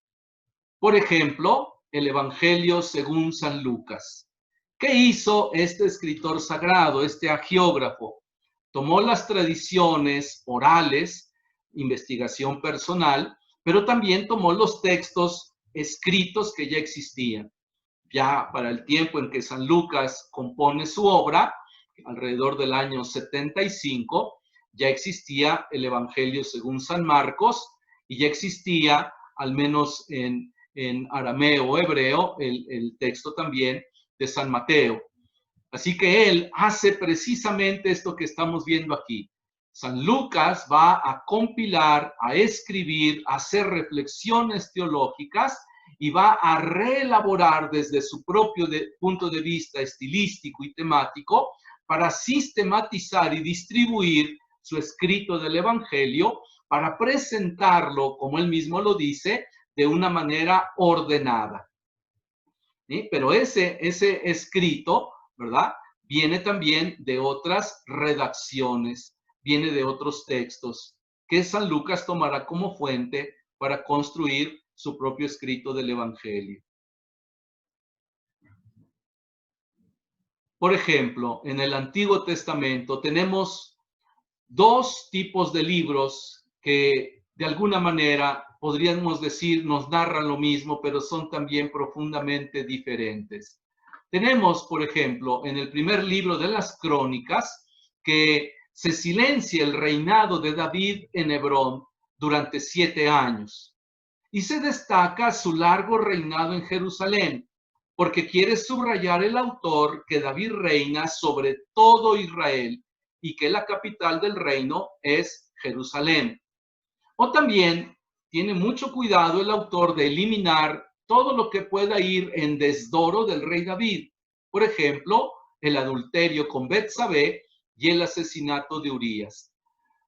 Por ejemplo, el Evangelio según San Lucas. ¿Qué hizo este escritor sagrado, este agiógrafo? Tomó las tradiciones orales, investigación personal, pero también tomó los textos escritos que ya existían. Ya para el tiempo en que San Lucas compone su obra, alrededor del año 75, ya existía el Evangelio según San Marcos y ya existía, al menos en arameo o hebreo, el texto también de San Mateo. Así que él hace precisamente esto que estamos viendo aquí. San Lucas va a compilar, a escribir, a hacer reflexiones teológicas y va a reelaborar desde su propio punto de vista estilístico y temático para sistematizar y distribuir su escrito del Evangelio para presentarlo, como él mismo lo dice, de una manera ordenada. ¿Sí? Pero ese escrito, ¿verdad?, viene también de otras redacciones, viene de otros textos que San Lucas tomará como fuente para construir su propio escrito del Evangelio. Por ejemplo, en el Antiguo Testamento tenemos dos tipos de libros que de alguna manera podríamos decir nos narran lo mismo, pero son también profundamente diferentes. Tenemos, por ejemplo, en el primer libro de las Crónicas, que se silencia el reinado de David en Hebrón durante 7 años. Y se destaca su largo reinado en Jerusalén, porque quiere subrayar el autor que David reina sobre todo Israel y que la capital del reino es Jerusalén. O también tiene mucho cuidado el autor de eliminar todo lo que pueda ir en desdoro del rey David. Por ejemplo, el adulterio con Betsabé y el asesinato de Urías.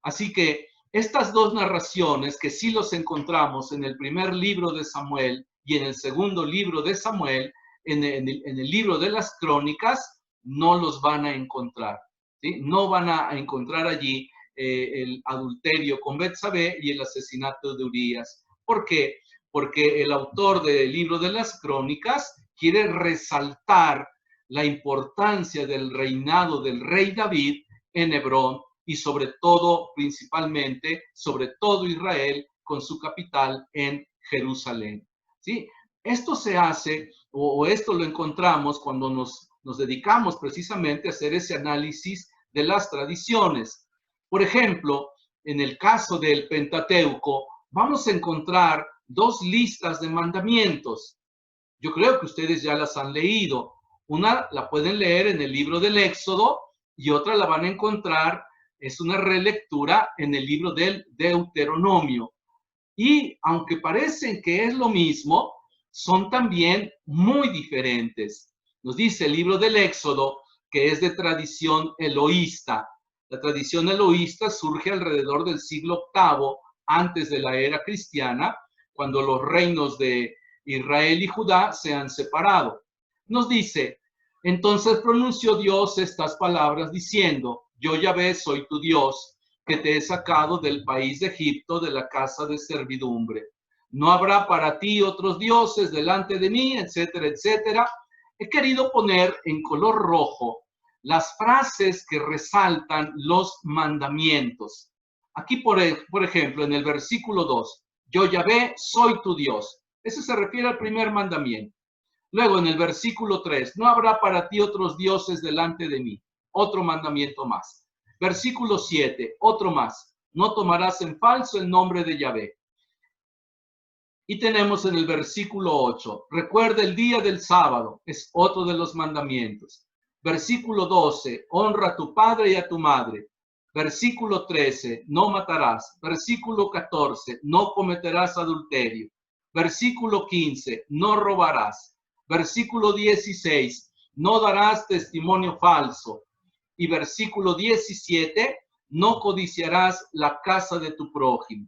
Así que estas dos narraciones, que sí los encontramos en el primer libro de Samuel y en el segundo libro de Samuel, en el libro de las Crónicas, no los van a encontrar. ¿Sí? No van a encontrar allí el adulterio con Betsabé y el asesinato de Urías. ¿Por qué? Porque el autor del libro de las Crónicas quiere resaltar la importancia del reinado del rey David en Hebrón y sobre todo, principalmente, sobre todo Israel, con su capital en Jerusalén. ¿Sí? Esto se hace, o esto lo encontramos cuando nos dedicamos precisamente a hacer ese análisis de las tradiciones. Por ejemplo, en el caso del Pentateuco, vamos a encontrar 2 listas de mandamientos. Yo creo que ustedes ya las han leído. Una la pueden leer en el libro del Éxodo y otra la van a encontrar, es una relectura en el libro del Deuteronomio. Y aunque parecen que es lo mismo, son también muy diferentes. Nos dice el libro del Éxodo que es de tradición eloísta. La tradición eloísta surge alrededor del siglo VIII antes de la era cristiana, cuando los reinos de Israel y Judá se han separado. Nos dice, entonces pronunció Dios estas palabras diciendo, yo Yahvé soy tu Dios, que te he sacado del país de Egipto, de la casa de servidumbre. No habrá para ti otros dioses delante de mí, etcétera, etcétera. He querido poner en color rojo las frases que resaltan los mandamientos. Aquí, por ejemplo, en el versículo 2, yo Yahvé soy tu Dios. Eso se refiere al primer mandamiento. Luego, en el versículo 3, no habrá para ti otros dioses delante de mí. Otro mandamiento más. Versículo 7, otro más. No tomarás en falso el nombre de Yahvé. Y tenemos en el versículo 8, recuerda el día del sábado, es otro de los mandamientos. Versículo 12, honra a tu padre y a tu madre. Versículo 13, no matarás. Versículo 14, no cometerás adulterio. Versículo 15, no robarás. Versículo 16, no darás testimonio falso. Y versículo 17, no codiciarás la casa de tu prójimo.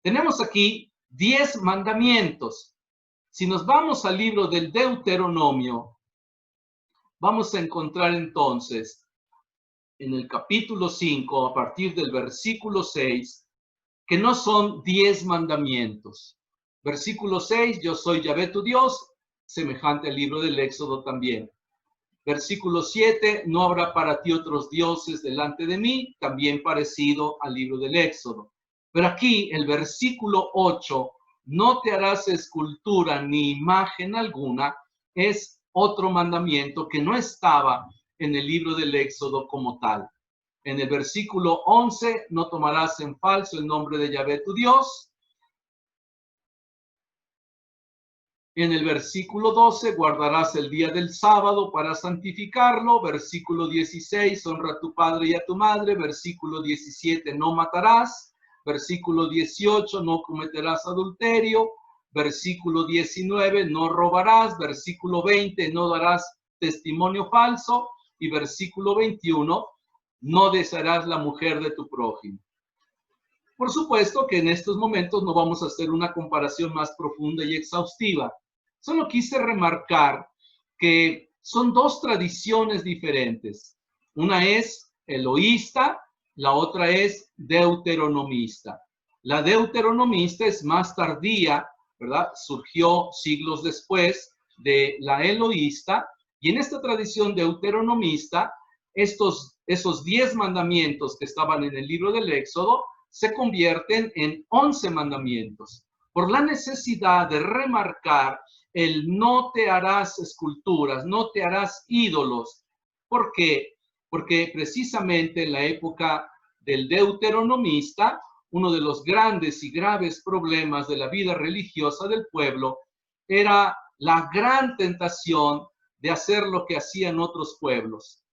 Tenemos aquí 10 mandamientos. Si nos vamos al libro del Deuteronomio, vamos a encontrar entonces en el capítulo 5, a partir del versículo 6, que no son 10 mandamientos. Versículo 6, yo soy Yahvé tu Dios, semejante al libro del Éxodo también. Versículo 7, no habrá para ti otros dioses delante de mí, también parecido al libro del Éxodo. Pero aquí, el versículo 8, no te harás escultura ni imagen alguna, es otro mandamiento que no estaba en el libro del Éxodo como tal. En el versículo 11, no tomarás en falso el nombre de Yahvé tu Dios. En el versículo 12, guardarás el día del sábado para santificarlo. Versículo 16, honra a tu padre y a tu madre. Versículo 17, no matarás. Versículo 18, no cometerás adulterio. Versículo 19, no robarás. Versículo 20, no darás testimonio falso. Y versículo 21, no desearás la mujer de tu prójimo. Por supuesto que en estos momentos no vamos a hacer una comparación más profunda y exhaustiva. Solo quise remarcar que son dos tradiciones diferentes. Una es eloísta, la otra es deuteronomista. La deuteronomista es más tardía, ¿verdad? Surgió siglos después de la eloísta, y en esta tradición deuteronomista, esos 10 mandamientos que estaban en el libro del Éxodo se convierten en 11 mandamientos, por la necesidad de remarcar el no te harás esculturas, no te harás ídolos. ¿Por qué? Porque precisamente en la época del deuteronomista, uno de los grandes y graves problemas de la vida religiosa del pueblo era la gran tentación de hacer lo que hacían otros pueblos.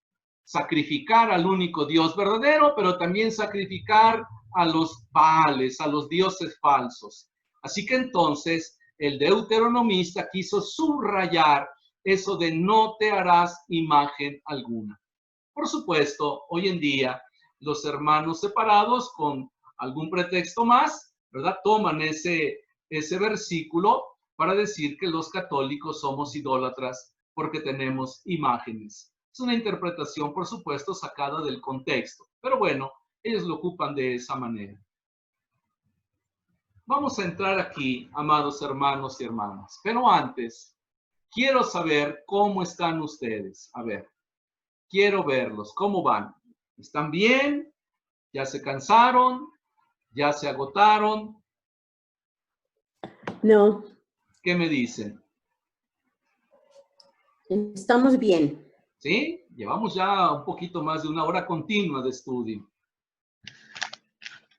Sacrificar al único Dios verdadero, pero también sacrificar a los Baales, a los dioses falsos. Así que entonces el deuteronomista quiso subrayar eso de no te harás imagen alguna. Por supuesto, hoy en día los hermanos separados con algún pretexto más, ¿verdad? Toman ese versículo para decir que los católicos somos idólatras porque tenemos imágenes. Es una interpretación, por supuesto, sacada del contexto, pero bueno, ellos lo ocupan de esa manera. Vamos a entrar aquí, amados hermanos y hermanas, pero antes, quiero saber cómo están ustedes. A ver, quiero verlos, ¿cómo van? ¿Están bien? ¿Ya se cansaron? ¿Ya se agotaron? No, ¿Qué me dicen? estamos bien. ¿Sí? Llevamos ya un poquito más de una hora continua de estudio.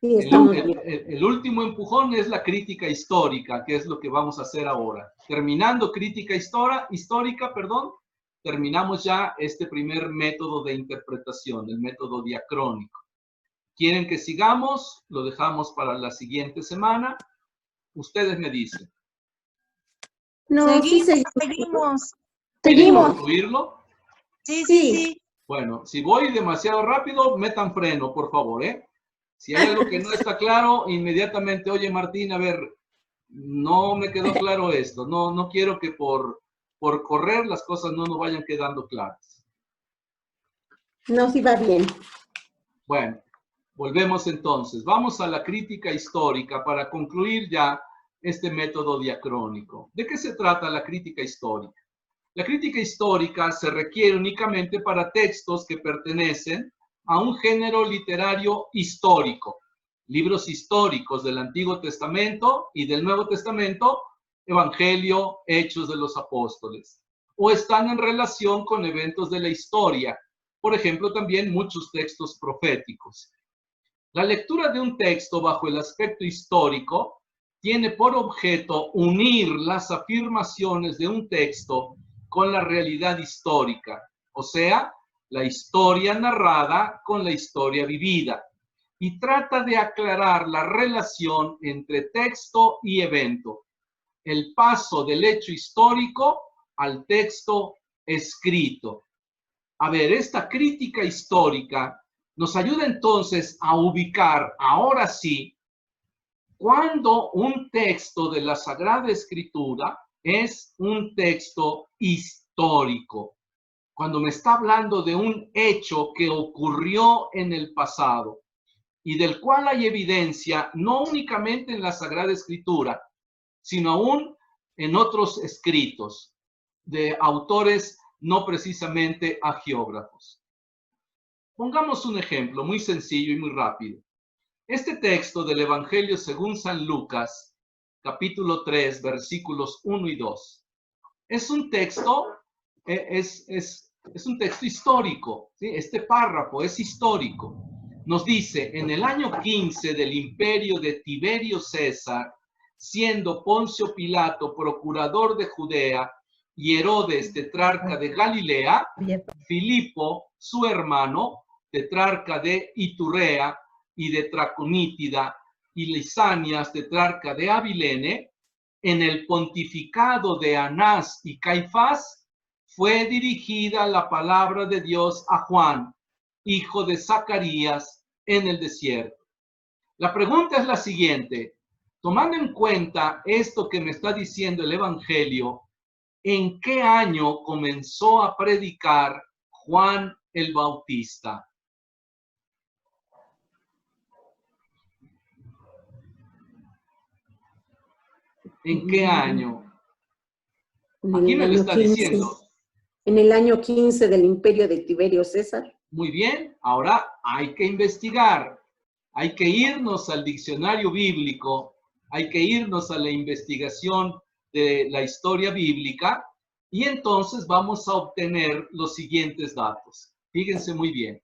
Sí, estamos bien. El último empujón es la crítica histórica, que es lo que vamos a hacer ahora. Terminando crítica histórica, terminamos ya este primer método de interpretación, el método diacrónico. ¿Quieren que sigamos? Lo dejamos para la siguiente semana. Ustedes me dicen. No, sí Seguimos. ¿Quieren seguimos. concluirlo? Sí. Bueno, si voy demasiado rápido, metan freno, por favor, ¿eh? Si hay algo que no está claro, inmediatamente, oye, Martín, a ver, no me quedó claro esto. No quiero que por correr las cosas no nos vayan quedando claras. No, sí va bien. Bueno, volvemos entonces. Vamos a la crítica histórica para concluir ya este método diacrónico. ¿De qué se trata la crítica histórica? La crítica histórica se requiere únicamente para textos que pertenecen a un género literario histórico. Libros históricos del Antiguo Testamento y del Nuevo Testamento, Evangelio, Hechos de los Apóstoles. O están en relación con eventos de la historia. Por ejemplo, también muchos textos proféticos. La lectura de un texto bajo el aspecto histórico tiene por objeto unir las afirmaciones de un texto con la realidad histórica, o sea, la historia narrada con la historia vivida, y trata de aclarar la relación entre texto y evento, el paso del hecho histórico al texto escrito. A ver, esta crítica histórica nos ayuda entonces a ubicar, ahora sí, cuando un texto de la Sagrada Escritura es un texto histórico. Cuando me está hablando de un hecho que ocurrió en el pasado y del cual hay evidencia no únicamente en la Sagrada Escritura, sino aún en otros escritos de autores no precisamente hagiógrafos. Pongamos un ejemplo muy sencillo y muy rápido. Este texto del Evangelio según San Lucas, capítulo 3, versículos 1 y 2, es un texto, es un texto histórico, ¿sí? Este párrafo es histórico. Nos dice, en el año 15 del imperio de Tiberio César, siendo Poncio Pilato procurador de Judea y Herodes tetrarca de Galilea, Filipo, su hermano, tetrarca de Iturea y de Traconítida, y Lisanias, tetrarca de Abilene, en el pontificado de Anás y Caifás, fue dirigida la palabra de Dios a Juan, hijo de Zacarías, en el desierto. La pregunta es la siguiente: tomando en cuenta esto que me está diciendo el Evangelio, ¿en qué año comenzó a predicar Juan el Bautista? ¿En qué año? Aquí me lo está diciendo. En el año 15 del imperio de Tiberio César. Muy bien, ahora hay que investigar. Hay que irnos al diccionario bíblico, hay que irnos a la investigación de la historia bíblica y entonces vamos a obtener los siguientes datos. Fíjense muy bien.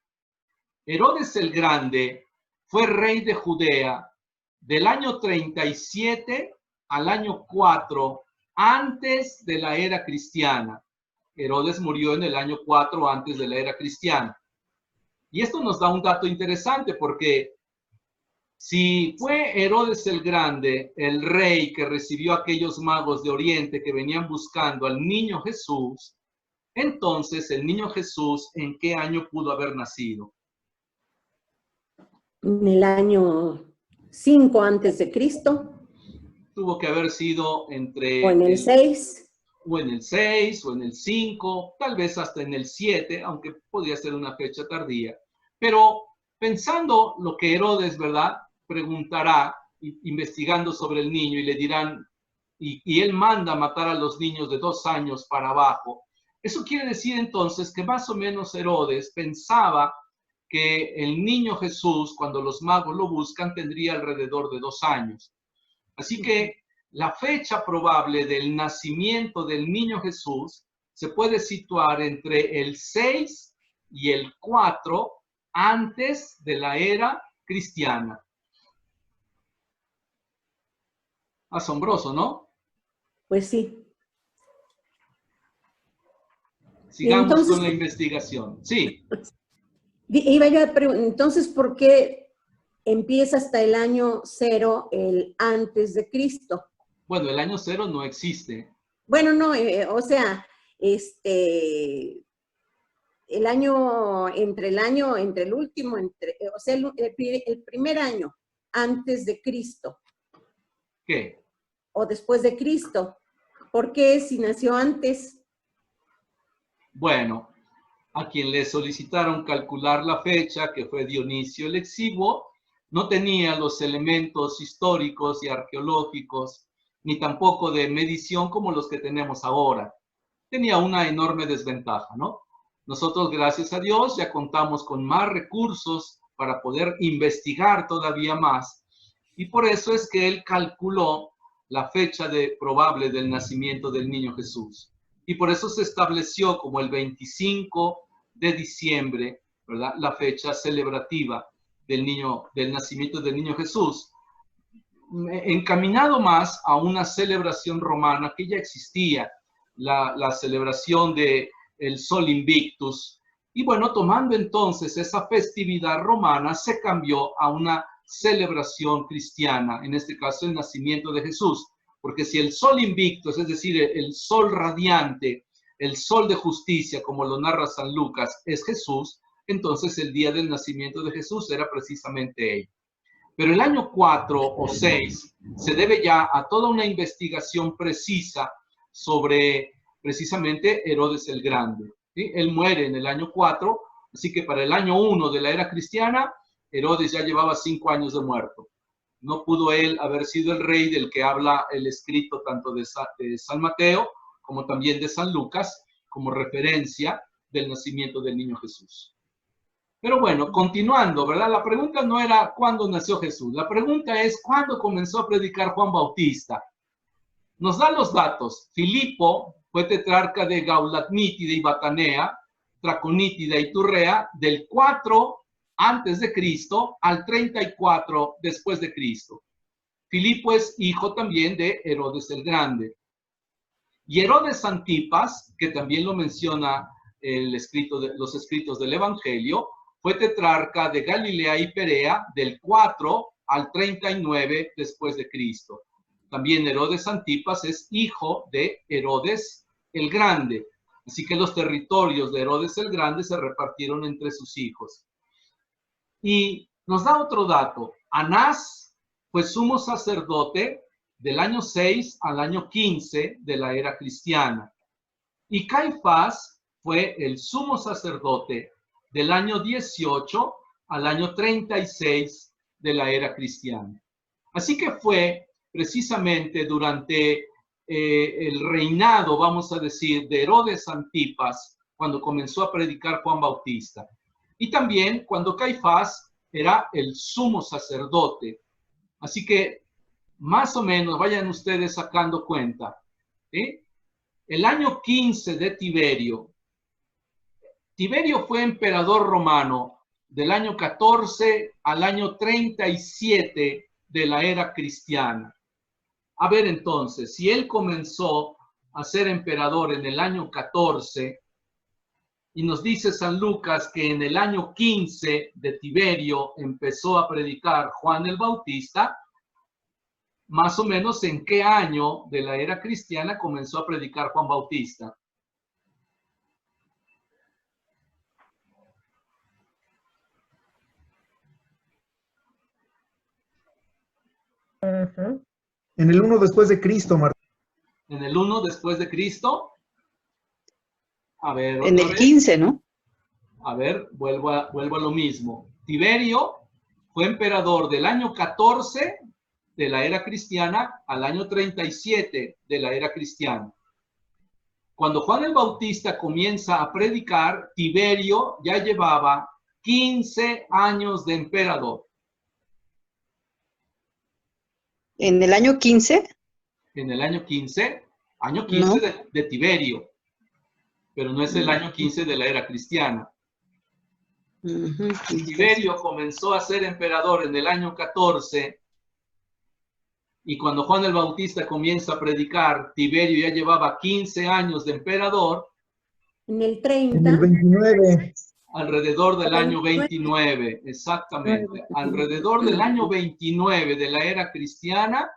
Herodes el Grande fue rey de Judea del año 37 al año 4 antes de la era cristiana. Herodes murió en el año 4 antes de la era cristiana. Y esto nos da un dato interesante porque si fue Herodes el Grande el rey que recibió a aquellos magos de Oriente que venían buscando al niño Jesús, entonces el niño Jesús, ¿en qué año pudo haber nacido? En el año 5 antes de Cristo. Tuvo que haber sido entre... O en el 6. O en el 6, o en el 5, tal vez hasta en el 7, aunque podría ser una fecha tardía. Pero pensando lo que Herodes, ¿verdad?, preguntará, investigando sobre el niño, y le dirán, y él manda matar a los niños de 2 años para abajo. Eso quiere decir entonces que más o menos Herodes pensaba que el niño Jesús, cuando los magos lo buscan, tendría alrededor de 2 años. Así que la fecha probable del nacimiento del niño Jesús se puede situar entre el 6 y el 4 antes de la era cristiana. Asombroso, ¿no? Pues sí. Sigamos Entonces, con la investigación. Sí. Iba yo a preguntar, entonces, ¿por qué empieza hasta el año 0 el antes de Cristo? Bueno, el año 0 no existe. Bueno, no, o sea, el año, entre el último, o sea, el primer año antes de Cristo ¿Qué? o después de Cristo. ¿Por qué si nació antes? Bueno, a quien le solicitaron calcular la fecha, que fue Dionisio el Exiguo, no tenía los elementos históricos y arqueológicos, ni tampoco de medición como los que tenemos ahora. Tenía una enorme desventaja, ¿no? Nosotros, gracias a Dios, ya contamos con más recursos para poder investigar todavía más. Y por eso es que él calculó la fecha probable del nacimiento del niño Jesús. Y por eso se estableció como el 25 de diciembre, ¿verdad? La fecha celebrativa del nacimiento del niño Jesús, encaminado más a una celebración romana que ya existía, la celebración del Sol Invictus. Y bueno, tomando entonces esa festividad romana, se cambió a una celebración cristiana, en este caso el nacimiento de Jesús. Porque si el Sol Invictus, es decir, el sol radiante, el sol de justicia, como lo narra San Lucas, es Jesús, entonces el día del nacimiento de Jesús era precisamente él. Pero el año 4 o 6 se debe ya a toda una investigación precisa sobre precisamente Herodes el Grande, ¿sí? Él muere en el año 4, así que para el año 1 de la era cristiana, Herodes ya llevaba 5 años de muerto. No pudo él haber sido el rey del que habla el escrito tanto de San Mateo como también de San Lucas, como referencia del nacimiento del niño Jesús. Pero bueno, continuando, ¿verdad? La pregunta no era cuándo nació Jesús. La pregunta es cuándo comenzó a predicar Juan Bautista. Nos da los datos. Filipo fue tetrarca de Gaulatmítida y Batanea, Traconítida y Turrea, del 4 antes de Cristo al 34 después de Cristo. Filipo es hijo también de Herodes el Grande. Y Herodes Antipas, que también lo menciona los escritos del Evangelio, fue tetrarca de Galilea y Perea del 4 al 39 después de Cristo. También Herodes Antipas es hijo de Herodes el Grande. Así que los territorios de Herodes el Grande se repartieron entre sus hijos. Y nos da otro dato. Anás fue sumo sacerdote del año 6 al año 15 de la era cristiana. Y Caifás fue el sumo sacerdote del año 18 al año 36 de la era cristiana. Así que fue precisamente durante el reinado, vamos a decir, de Herodes Antipas, cuando comenzó a predicar Juan Bautista. Y también cuando Caifás era el sumo sacerdote. Así que más o menos vayan ustedes sacando cuenta, ¿sí? El año 15 de Tiberio. Tiberio fue emperador romano del año 14 al año 37 de la era cristiana. A ver entonces, si él comenzó a ser emperador en el año 14, y nos dice San Lucas que en el año 15 de Tiberio empezó a predicar Juan el Bautista, más o menos en qué año de la era cristiana comenzó a predicar Juan Bautista. En el 1 después de Cristo, Martín. ¿En el 1 después de Cristo? A ver, En el 15, ¿no? A ver, vuelvo a lo mismo. Tiberio fue emperador del año 14 de la era cristiana al año 37 de la era cristiana. Cuando Juan el Bautista comienza a predicar, Tiberio ya llevaba 15 años de emperador. ¿En el año 15? En el año 15 no. de Tiberio, pero no es el año 15 de la era cristiana. Tiberio comenzó a ser emperador en el año 14 y cuando Juan el Bautista comienza a predicar, Tiberio ya llevaba 15 años de emperador En el En 30. el 29. Alrededor del año 29, exactamente. Alrededor del año 29 de la era cristiana,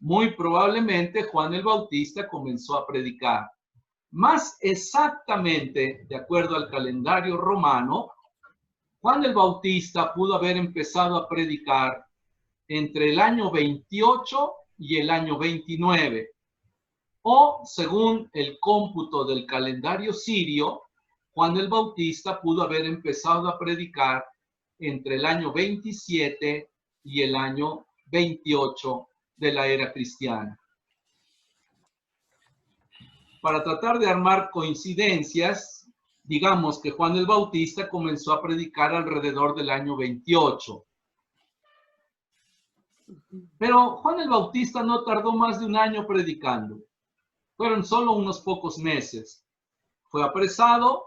muy probablemente Juan el Bautista comenzó a predicar. Más exactamente, de acuerdo al calendario romano, Juan el Bautista pudo haber empezado a predicar entre el año 28 y el año 29. O, según el cómputo del calendario sirio, Juan el Bautista pudo haber empezado a predicar entre el año 27 y el año 28 de la era cristiana. Para tratar de armar coincidencias, digamos que Juan el Bautista comenzó a predicar alrededor del año 28. Pero Juan el Bautista no tardó más de un año predicando. Fueron solo unos pocos meses. Fue apresado,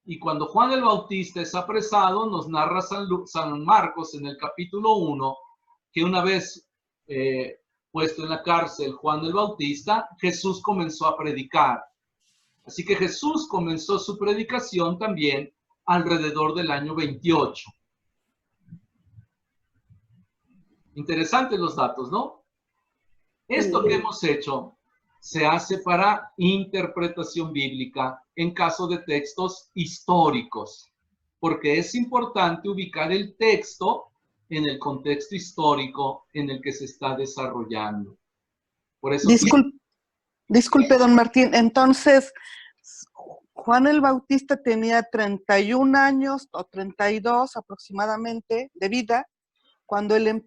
y cuando Juan el Bautista es apresado, nos narra San Marcos en el capítulo 1, que una vez puesto en la cárcel Juan el Bautista, Jesús comenzó a predicar. Así que Jesús comenzó su predicación también alrededor del año 28. Interesantes los datos, ¿no? Esto que hemos hecho se hace para interpretación bíblica en caso de textos históricos, porque es importante ubicar el texto en el contexto histórico en el que se está desarrollando. Por eso Disculpe, don Martín, entonces Juan el Bautista tenía 31 años o 32 aproximadamente de vida cuando él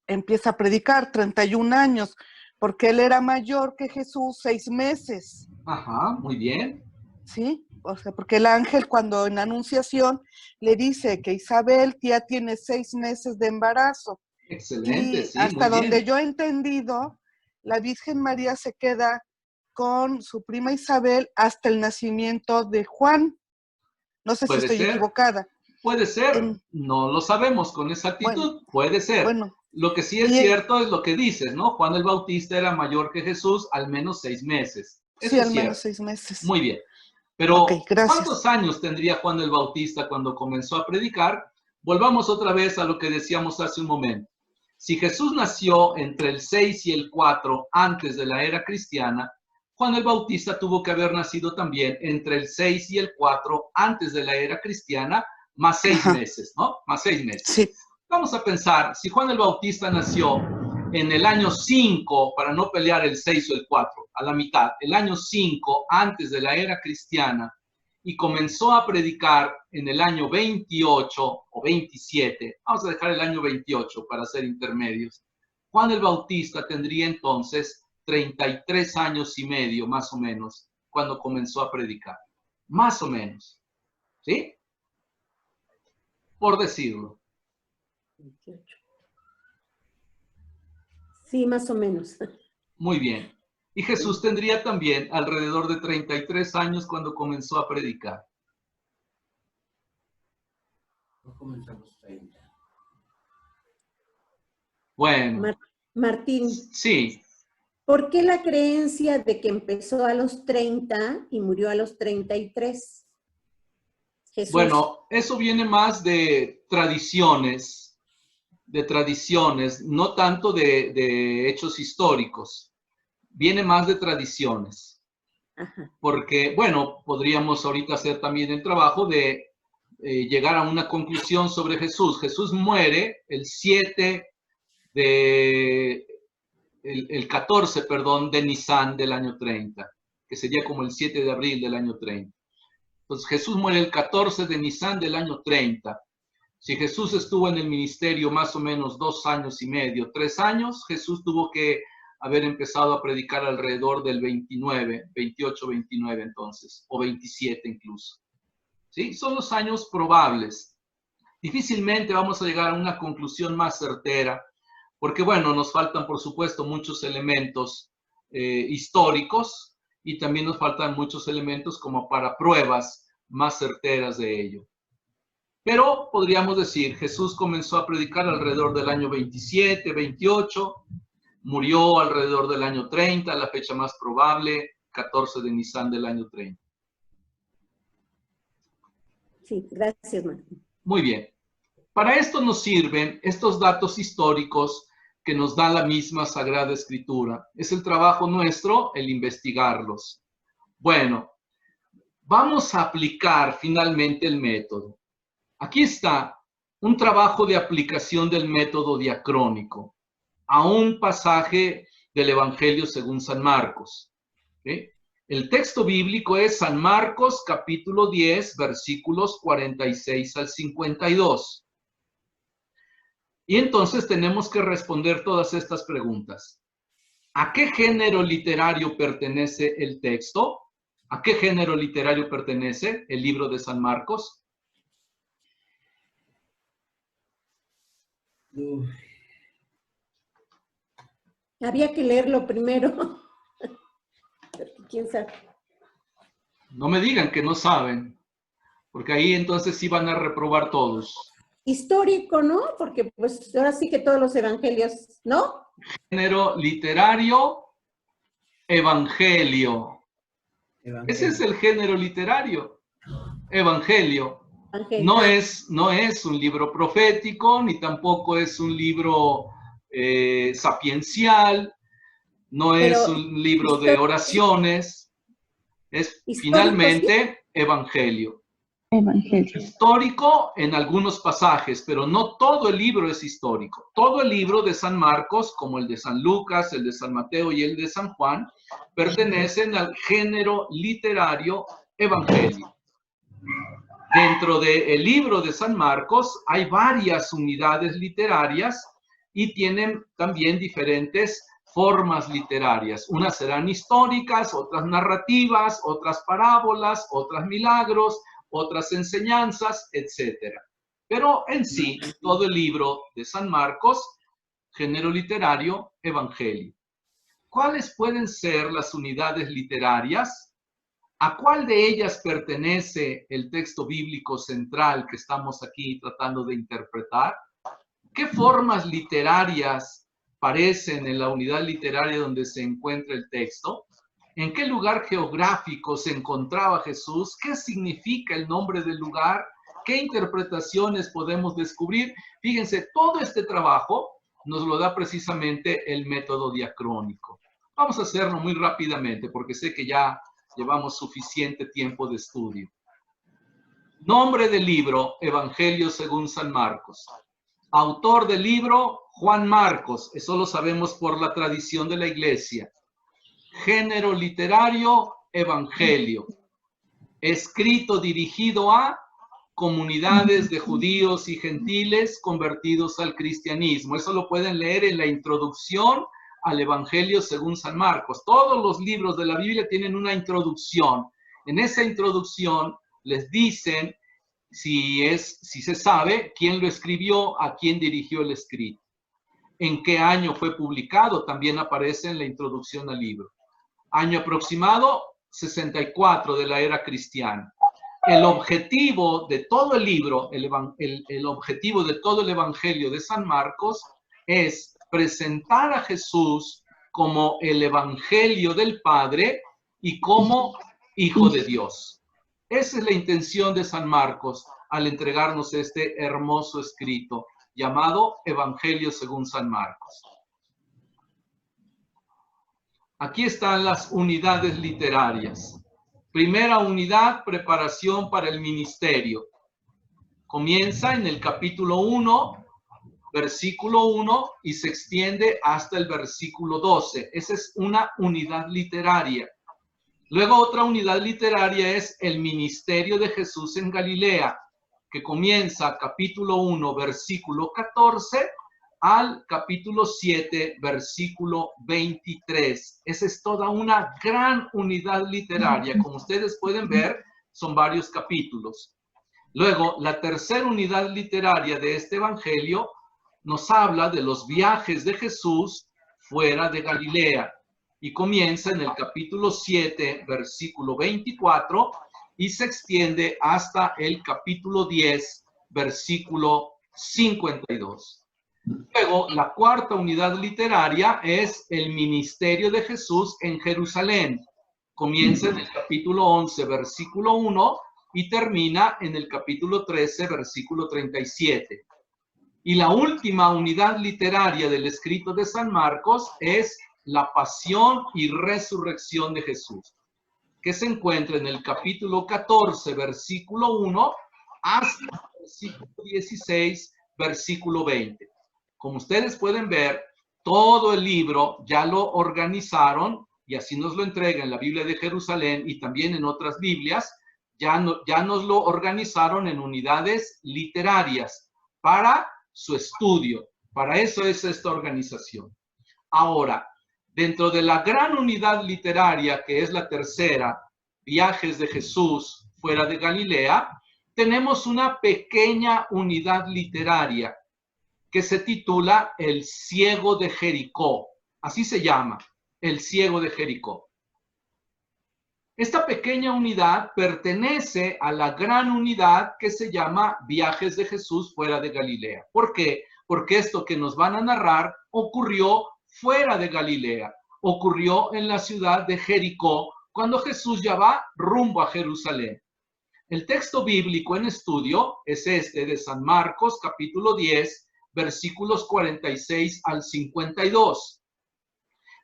empieza a predicar, 31 años, porque él era mayor que Jesús 6 meses. Ajá, muy bien. ¿Sí? O sea, porque el ángel cuando en Anunciación le dice que Isabel ya tiene 6 meses de embarazo. Excelente, y sí, hasta muy donde bien. yo he entendido, la Virgen María se queda con su prima Isabel hasta el nacimiento de Juan. No sé si Puede estoy ser. equivocada. Puede ser, no lo sabemos con exactitud, puede ser. Bueno, lo que sí es cierto es lo que dices, ¿no? Juan el Bautista era mayor que Jesús al menos 6 meses. Eso sí, es al menos cierto. 6 meses. Muy bien. Pero, Ok, gracias. ¿cuántos años tendría Juan el Bautista cuando comenzó a predicar? Volvamos otra vez a lo que decíamos hace un momento. Si Jesús nació entre el 6 y el 4 antes de la era cristiana, Juan el Bautista tuvo que haber nacido también entre el 6 y el 4 antes de la era cristiana, más 6 meses, ¿no? Más 6 meses. Sí. Vamos a pensar, si Juan el Bautista nació en el año 5, para no pelear el 6 o el 4, a la mitad, el año 5 antes de la era cristiana, y comenzó a predicar en el año 28 o 27, vamos a dejar el año 28 para ser intermedios, Juan el Bautista tendría entonces 33 años y medio, más o menos, cuando comenzó a predicar. Más o menos. ¿Sí? Por decirlo. 28. Sí, más o menos. Muy bien. Y Jesús tendría también alrededor de 33 años cuando comenzó a predicar. No comenzamos 30. Bueno. Martín. Sí. ¿Por qué la creencia de que empezó a los 30 y murió a los 33? Jesús. Bueno, eso viene más de tradiciones, no tanto de hechos históricos. Viene más de tradiciones. Ajá. Porque, bueno, podríamos ahorita hacer también el trabajo de llegar a una conclusión sobre Jesús. Jesús muere el 14, de Nisan del año 30, que sería como el 7 de abril del año 30. Entonces Jesús muere el 14 de Nisan del año 30. Si Jesús estuvo en el ministerio más o menos 2 años y medio, 3 años, Jesús tuvo que haber empezado a predicar alrededor del 29, 28, 29 entonces, o 27 incluso. ¿Sí? Son los años probables. Difícilmente vamos a llegar a una conclusión más certera, porque bueno, nos faltan por supuesto muchos elementos históricos y también nos faltan muchos elementos como para pruebas más certeras de ello. Pero podríamos decir, Jesús comenzó a predicar alrededor del año 27, 28, murió alrededor del año 30, la fecha más probable, 14 de Nisan del año 30. Sí, gracias, Martín. Muy bien. Para esto nos sirven estos datos históricos que nos da la misma Sagrada Escritura. Es el trabajo nuestro el investigarlos. Bueno, vamos a aplicar finalmente el método. Aquí está un trabajo de aplicación del método diacrónico a un pasaje del Evangelio según San Marcos. ¿Sí? El texto bíblico es San Marcos capítulo 10, versículos 46 al 52. Y entonces tenemos que responder todas estas preguntas. ¿A qué género literario pertenece el texto? ¿A qué género literario pertenece el libro de San Marcos? Había que leerlo primero. ¿Quién sabe? No me digan que no saben, porque ahí entonces sí van a reprobar todos. Histórico, ¿no? Porque pues ahora sí que todos los evangelios, ¿no? Género literario, evangelio. Ese es el género literario, evangelio. No es un libro profético, ni tampoco es un libro sapiencial, no es un libro de oraciones, es finalmente evangelio. Histórico en algunos pasajes, pero no todo el libro es histórico. Todo el libro de San Marcos, como el de San Lucas, el de San Mateo y el de San Juan, pertenecen al género literario evangelio. Dentro del libro de San Marcos hay varias unidades literarias y tienen también diferentes formas literarias. Unas serán históricas, otras narrativas, otras parábolas, otras milagros, otras enseñanzas, etc. Pero en sí, todo el libro de San Marcos, género literario, evangelio. ¿Cuáles pueden ser las unidades literarias? ¿A cuál de ellas pertenece el texto bíblico central que estamos aquí tratando de interpretar? ¿Qué formas literarias aparecen en la unidad literaria donde se encuentra el texto? ¿En qué lugar geográfico se encontraba Jesús? ¿Qué significa el nombre del lugar? ¿Qué interpretaciones podemos descubrir? Fíjense, todo este trabajo nos lo da precisamente el método diacrónico. Vamos a hacerlo muy rápidamente porque sé que ya llevamos suficiente tiempo de estudio. Nombre del libro, Evangelio según San Marcos. Autor del libro, Juan Marcos. Eso lo sabemos por la tradición de la iglesia. Género literario, evangelio. Escrito dirigido a comunidades de judíos y gentiles convertidos al cristianismo. Eso lo pueden leer en la introducción al Evangelio según San Marcos. Todos los libros de la Biblia tienen una introducción. En esa introducción les dicen si se sabe quién lo escribió, a quién dirigió el escrito. En qué año fue publicado, también aparece en la introducción al libro. Año aproximado, 64 de la era cristiana. El objetivo de todo el libro, el objetivo de todo el Evangelio de San Marcos es presentar a Jesús como el Evangelio del Padre y como Hijo de Dios. Esa es la intención de San Marcos al entregarnos este hermoso escrito llamado Evangelio según San Marcos. Aquí están las unidades literarias. Primera unidad, preparación para el ministerio. Comienza en el capítulo 1, versículo 1 y se extiende hasta el versículo 12. Esa es una unidad literaria. Luego otra unidad literaria es el ministerio de Jesús en Galilea, que comienza capítulo 1, versículo 14 al capítulo 7, versículo 23. Esa es toda una gran unidad literaria. Como ustedes pueden ver, son varios capítulos. Luego, la tercera unidad literaria de este evangelio nos habla de los viajes de Jesús fuera de Galilea y comienza en el capítulo 7, versículo 24 y se extiende hasta el capítulo 10, versículo 52. Luego, la cuarta unidad literaria es el ministerio de Jesús en Jerusalén, Comienza en el capítulo 11, versículo 1 y termina en el capítulo 13, versículo 37. Y la última unidad literaria del escrito de San Marcos es la pasión y resurrección de Jesús, que se encuentra en el capítulo 14, versículo 1, hasta el versículo 16, versículo 20. Como ustedes pueden ver, todo el libro ya lo organizaron, y así nos lo entrega en la Biblia de Jerusalén y también en otras Biblias, ya nos lo organizaron en unidades literarias para su estudio. Para eso es esta organización. Ahora, dentro de la gran unidad literaria, que es la tercera, Viajes de Jesús fuera de Galilea, tenemos una pequeña unidad literaria que se titula El ciego de Jericó. Así se llama, El ciego de Jericó. Esta pequeña unidad pertenece a la gran unidad que se llama Viajes de Jesús fuera de Galilea. ¿Por qué? Porque esto que nos van a narrar ocurrió fuera de Galilea. Ocurrió en la ciudad de Jericó, cuando Jesús ya va rumbo a Jerusalén. El texto bíblico en estudio es este de San Marcos, capítulo 10, versículos 46 al 52.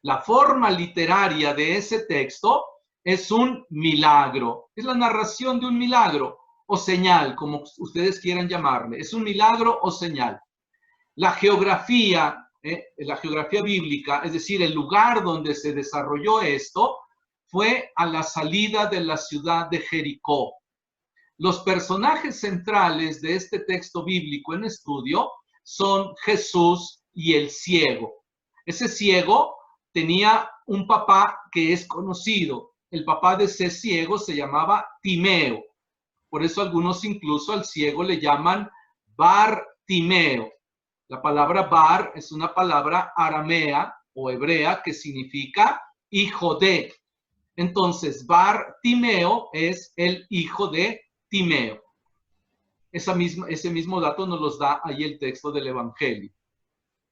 La forma literaria de ese texto es un milagro. Es la narración de un milagro o señal, como ustedes quieran llamarle. Es un milagro o señal. La geografía bíblica, es decir, el lugar donde se desarrolló esto, fue a la salida de la ciudad de Jericó. Los personajes centrales de este texto bíblico en estudio son Jesús y el ciego. Ese ciego tenía un papá que es conocido. El papá de ese ciego se llamaba Timeo. Por eso algunos incluso al ciego le llaman Bartimeo. La palabra Bar es una palabra aramea o hebrea que significa hijo de. Entonces, Bartimeo es el hijo de Timeo. Ese mismo dato nos los da ahí el texto del Evangelio.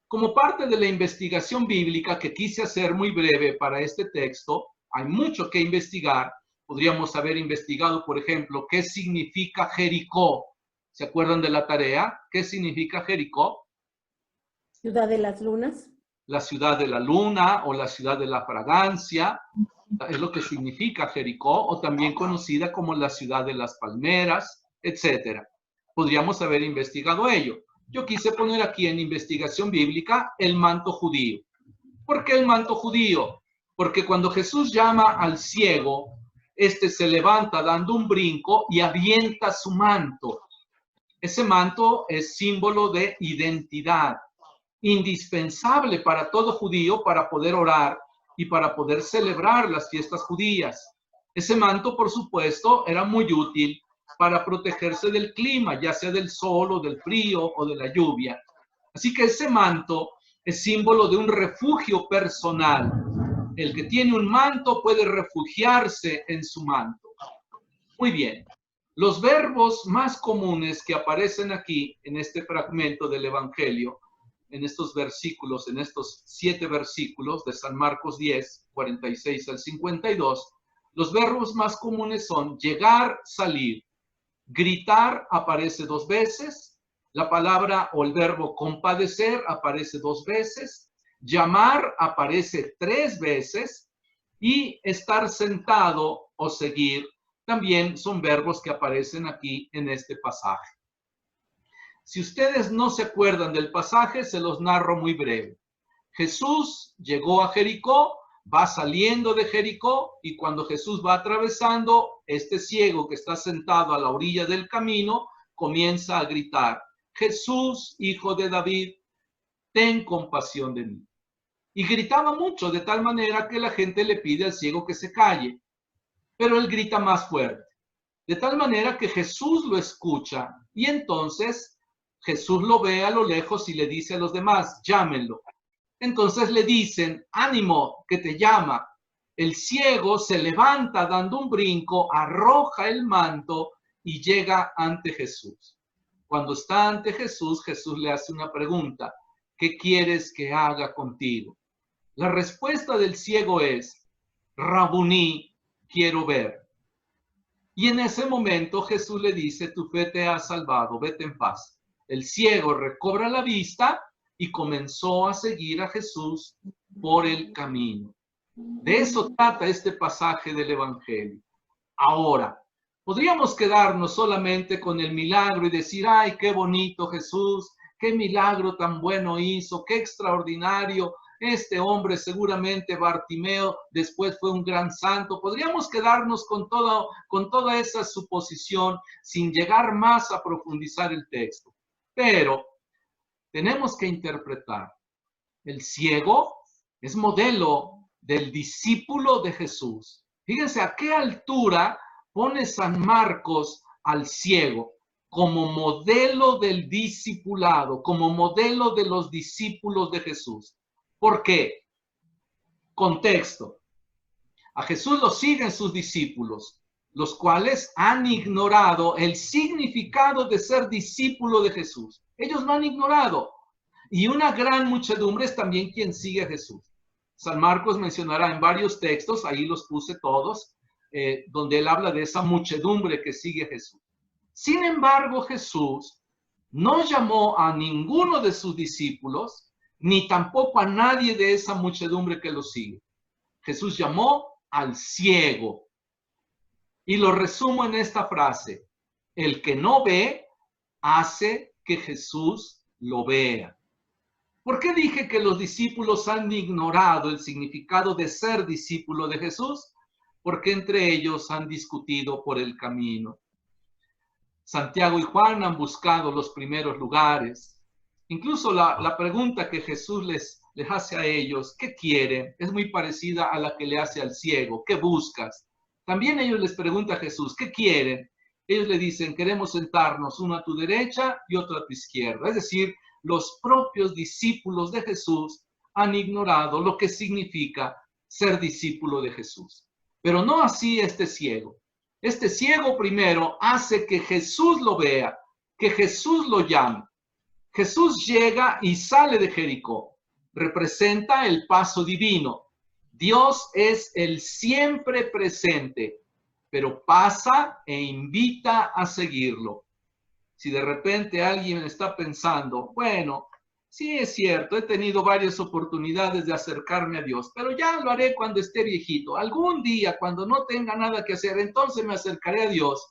Como parte de la investigación bíblica que quise hacer muy breve para este texto, hay mucho que investigar. Podríamos haber investigado, por ejemplo, qué significa Jericó. ¿Se acuerdan de la tarea? ¿Qué significa Jericó? Ciudad de las lunas. La ciudad de la luna o la ciudad de la fragancia. Es lo que significa Jericó, o también conocida como la ciudad de las palmeras, etc. Podríamos haber investigado ello. Yo quise poner aquí en investigación bíblica el manto judío. ¿Por qué el manto judío? Porque cuando Jesús llama al ciego, este se levanta dando un brinco y avienta su manto. Ese manto es símbolo de identidad, indispensable para todo judío para poder orar y para poder celebrar las fiestas judías. Ese manto, por supuesto, era muy útil para protegerse del clima, ya sea del sol o del frío o de la lluvia. Así que ese manto es símbolo de un refugio personal. El que tiene un manto puede refugiarse en su manto. Muy bien. Los verbos más comunes que aparecen aquí en este fragmento del Evangelio, en estos versículos, en estos 7 versículos de San Marcos 10, 46 al 52, los verbos más comunes son llegar, salir. Gritar aparece 2 veces. La palabra o el verbo compadecer aparece 2 veces. Llamar aparece 3 veces. Y estar sentado o seguir también son verbos que aparecen aquí en este pasaje. Si ustedes no se acuerdan del pasaje, se los narro muy breve. Jesús llegó a Jericó, va saliendo de Jericó, y cuando Jesús va atravesando, este ciego que está sentado a la orilla del camino comienza a gritar: Jesús, hijo de David, ten compasión de mí. Y gritaba mucho, de tal manera que la gente le pide al ciego que se calle. Pero él grita más fuerte, de tal manera que Jesús lo escucha, y entonces Jesús lo ve a lo lejos y le dice a los demás: llámenlo. Entonces le dicen: ánimo, que te llama. El ciego se levanta dando un brinco, arroja el manto y llega ante Jesús. Cuando está ante Jesús, Jesús le hace una pregunta: ¿qué quieres que haga contigo? La respuesta del ciego es: Rabuní, quiero ver. Y en ese momento Jesús le dice, tu fe te ha salvado, vete en paz. El ciego recobra la vista y comenzó a seguir a Jesús por el camino. De eso trata este pasaje del Evangelio. Ahora, podríamos quedarnos solamente con el milagro y decir, ay, qué bonito Jesús, qué milagro tan bueno hizo, qué extraordinario. Este hombre seguramente Bartimeo después fue un gran santo. Podríamos quedarnos con toda esa suposición sin llegar más a profundizar el texto. Pero tenemos que interpretar. El ciego es modelo del discípulo de Jesús. Fíjense a qué altura pone San Marcos al ciego como modelo del discipulado, como modelo de los discípulos de Jesús. ¿Por qué? Contexto. A Jesús lo siguen sus discípulos, los cuales han ignorado el significado de ser discípulo de Jesús. Ellos lo han ignorado. Y una gran muchedumbre es también quien sigue a Jesús. San Marcos mencionará en varios textos, ahí los puse todos, donde él habla de esa muchedumbre que sigue a Jesús. Sin embargo, Jesús no llamó a ninguno de sus discípulos, ni tampoco a nadie de esa muchedumbre que lo sigue. Jesús llamó al ciego. Y lo resumo en esta frase. El que no ve, hace que Jesús lo vea. ¿Por qué dije que los discípulos han ignorado el significado de ser discípulo de Jesús? Porque entre ellos han discutido por el camino. Santiago y Juan han buscado los primeros lugares. Incluso la pregunta que Jesús les hace a ellos, ¿qué quieren? Es muy parecida a la que le hace al ciego, ¿qué buscas? También ellos les preguntan a Jesús, ¿qué quieren? Ellos le dicen, queremos sentarnos uno a tu derecha y otro a tu izquierda. Es decir, los propios discípulos de Jesús han ignorado lo que significa ser discípulo de Jesús. Pero no así este ciego. Este ciego primero hace que Jesús lo vea, que Jesús lo llame. Jesús llega y sale de Jericó. Representa el paso divino. Dios es el siempre presente, pero pasa e invita a seguirlo. Si de repente alguien está pensando, bueno, sí es cierto, he tenido varias oportunidades de acercarme a Dios, pero ya lo haré cuando esté viejito. Algún día, cuando no tenga nada que hacer, entonces me acercaré a Dios.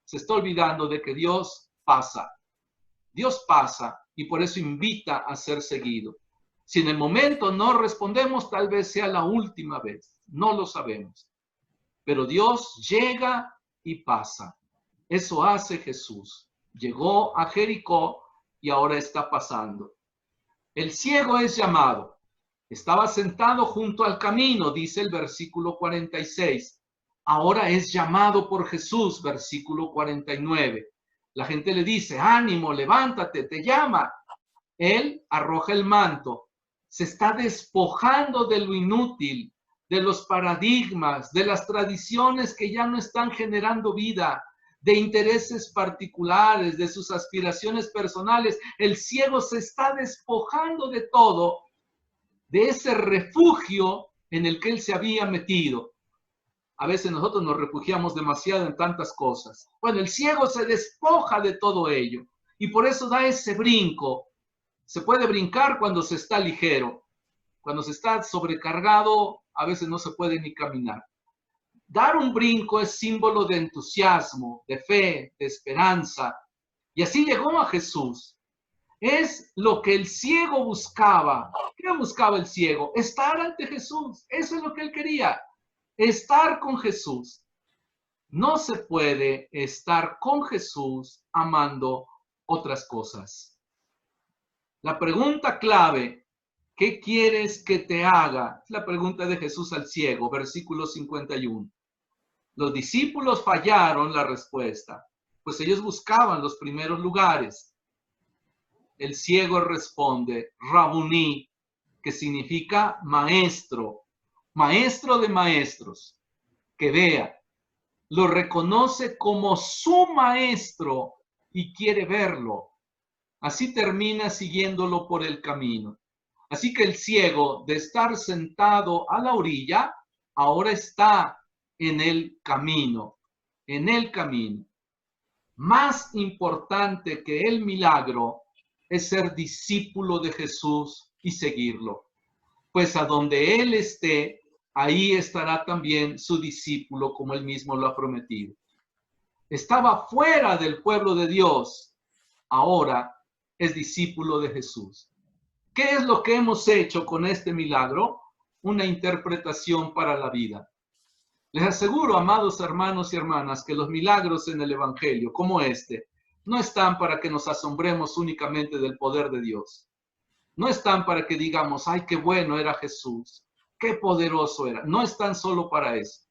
Se está olvidando de que Dios pasa. Dios pasa y por eso invita a ser seguido. Si en el momento no respondemos, tal vez sea la última vez. No lo sabemos. Pero Dios llega y pasa. Eso hace Jesús. Llegó a Jericó y ahora está pasando. El ciego es llamado. Estaba sentado junto al camino, dice el versículo 46. Ahora es llamado por Jesús, versículo 49. La gente le dice, ánimo, levántate, te llama. Él arroja el manto. Se está despojando de lo inútil, de los paradigmas, de las tradiciones que ya no están generando vida, de intereses particulares, de sus aspiraciones personales. El ciego se está despojando de todo, de ese refugio en el que él se había metido. A veces nosotros nos refugiamos demasiado en tantas cosas. Bueno, el ciego se despoja de todo ello y por eso da ese brinco. Se puede brincar cuando se está ligero. Cuando se está sobrecargado, a veces no se puede ni caminar. Dar un brinco es símbolo de entusiasmo, de fe, de esperanza. Y así llegó a Jesús. Es lo que el ciego buscaba. ¿Qué buscaba el ciego? Estar ante Jesús. Eso es lo que él quería. Estar con Jesús. No se puede estar con Jesús amando otras cosas. La pregunta clave, ¿qué quieres que te haga? Es la pregunta de Jesús al ciego, versículo 51. Los discípulos fallaron la respuesta, pues ellos buscaban los primeros lugares. El ciego responde, Rabuní, que significa maestro, maestro de maestros, que vea. Lo reconoce como su maestro y quiere verlo. Así termina siguiéndolo por el camino. Así que el ciego, de estar sentado a la orilla, ahora está en el camino, en el camino. Más importante que el milagro es ser discípulo de Jesús y seguirlo. Pues a donde Él esté, ahí estará también su discípulo, como Él mismo lo ha prometido. Estaba fuera del pueblo de Dios, ahora es discípulo de Jesús. ¿Qué es lo que hemos hecho con este milagro? Una interpretación para la vida. Les aseguro, amados hermanos y hermanas, que los milagros en el Evangelio, como este, no están para que nos asombremos únicamente del poder de Dios. No están para que digamos, ay, qué bueno era Jesús, qué poderoso era. No están solo para eso.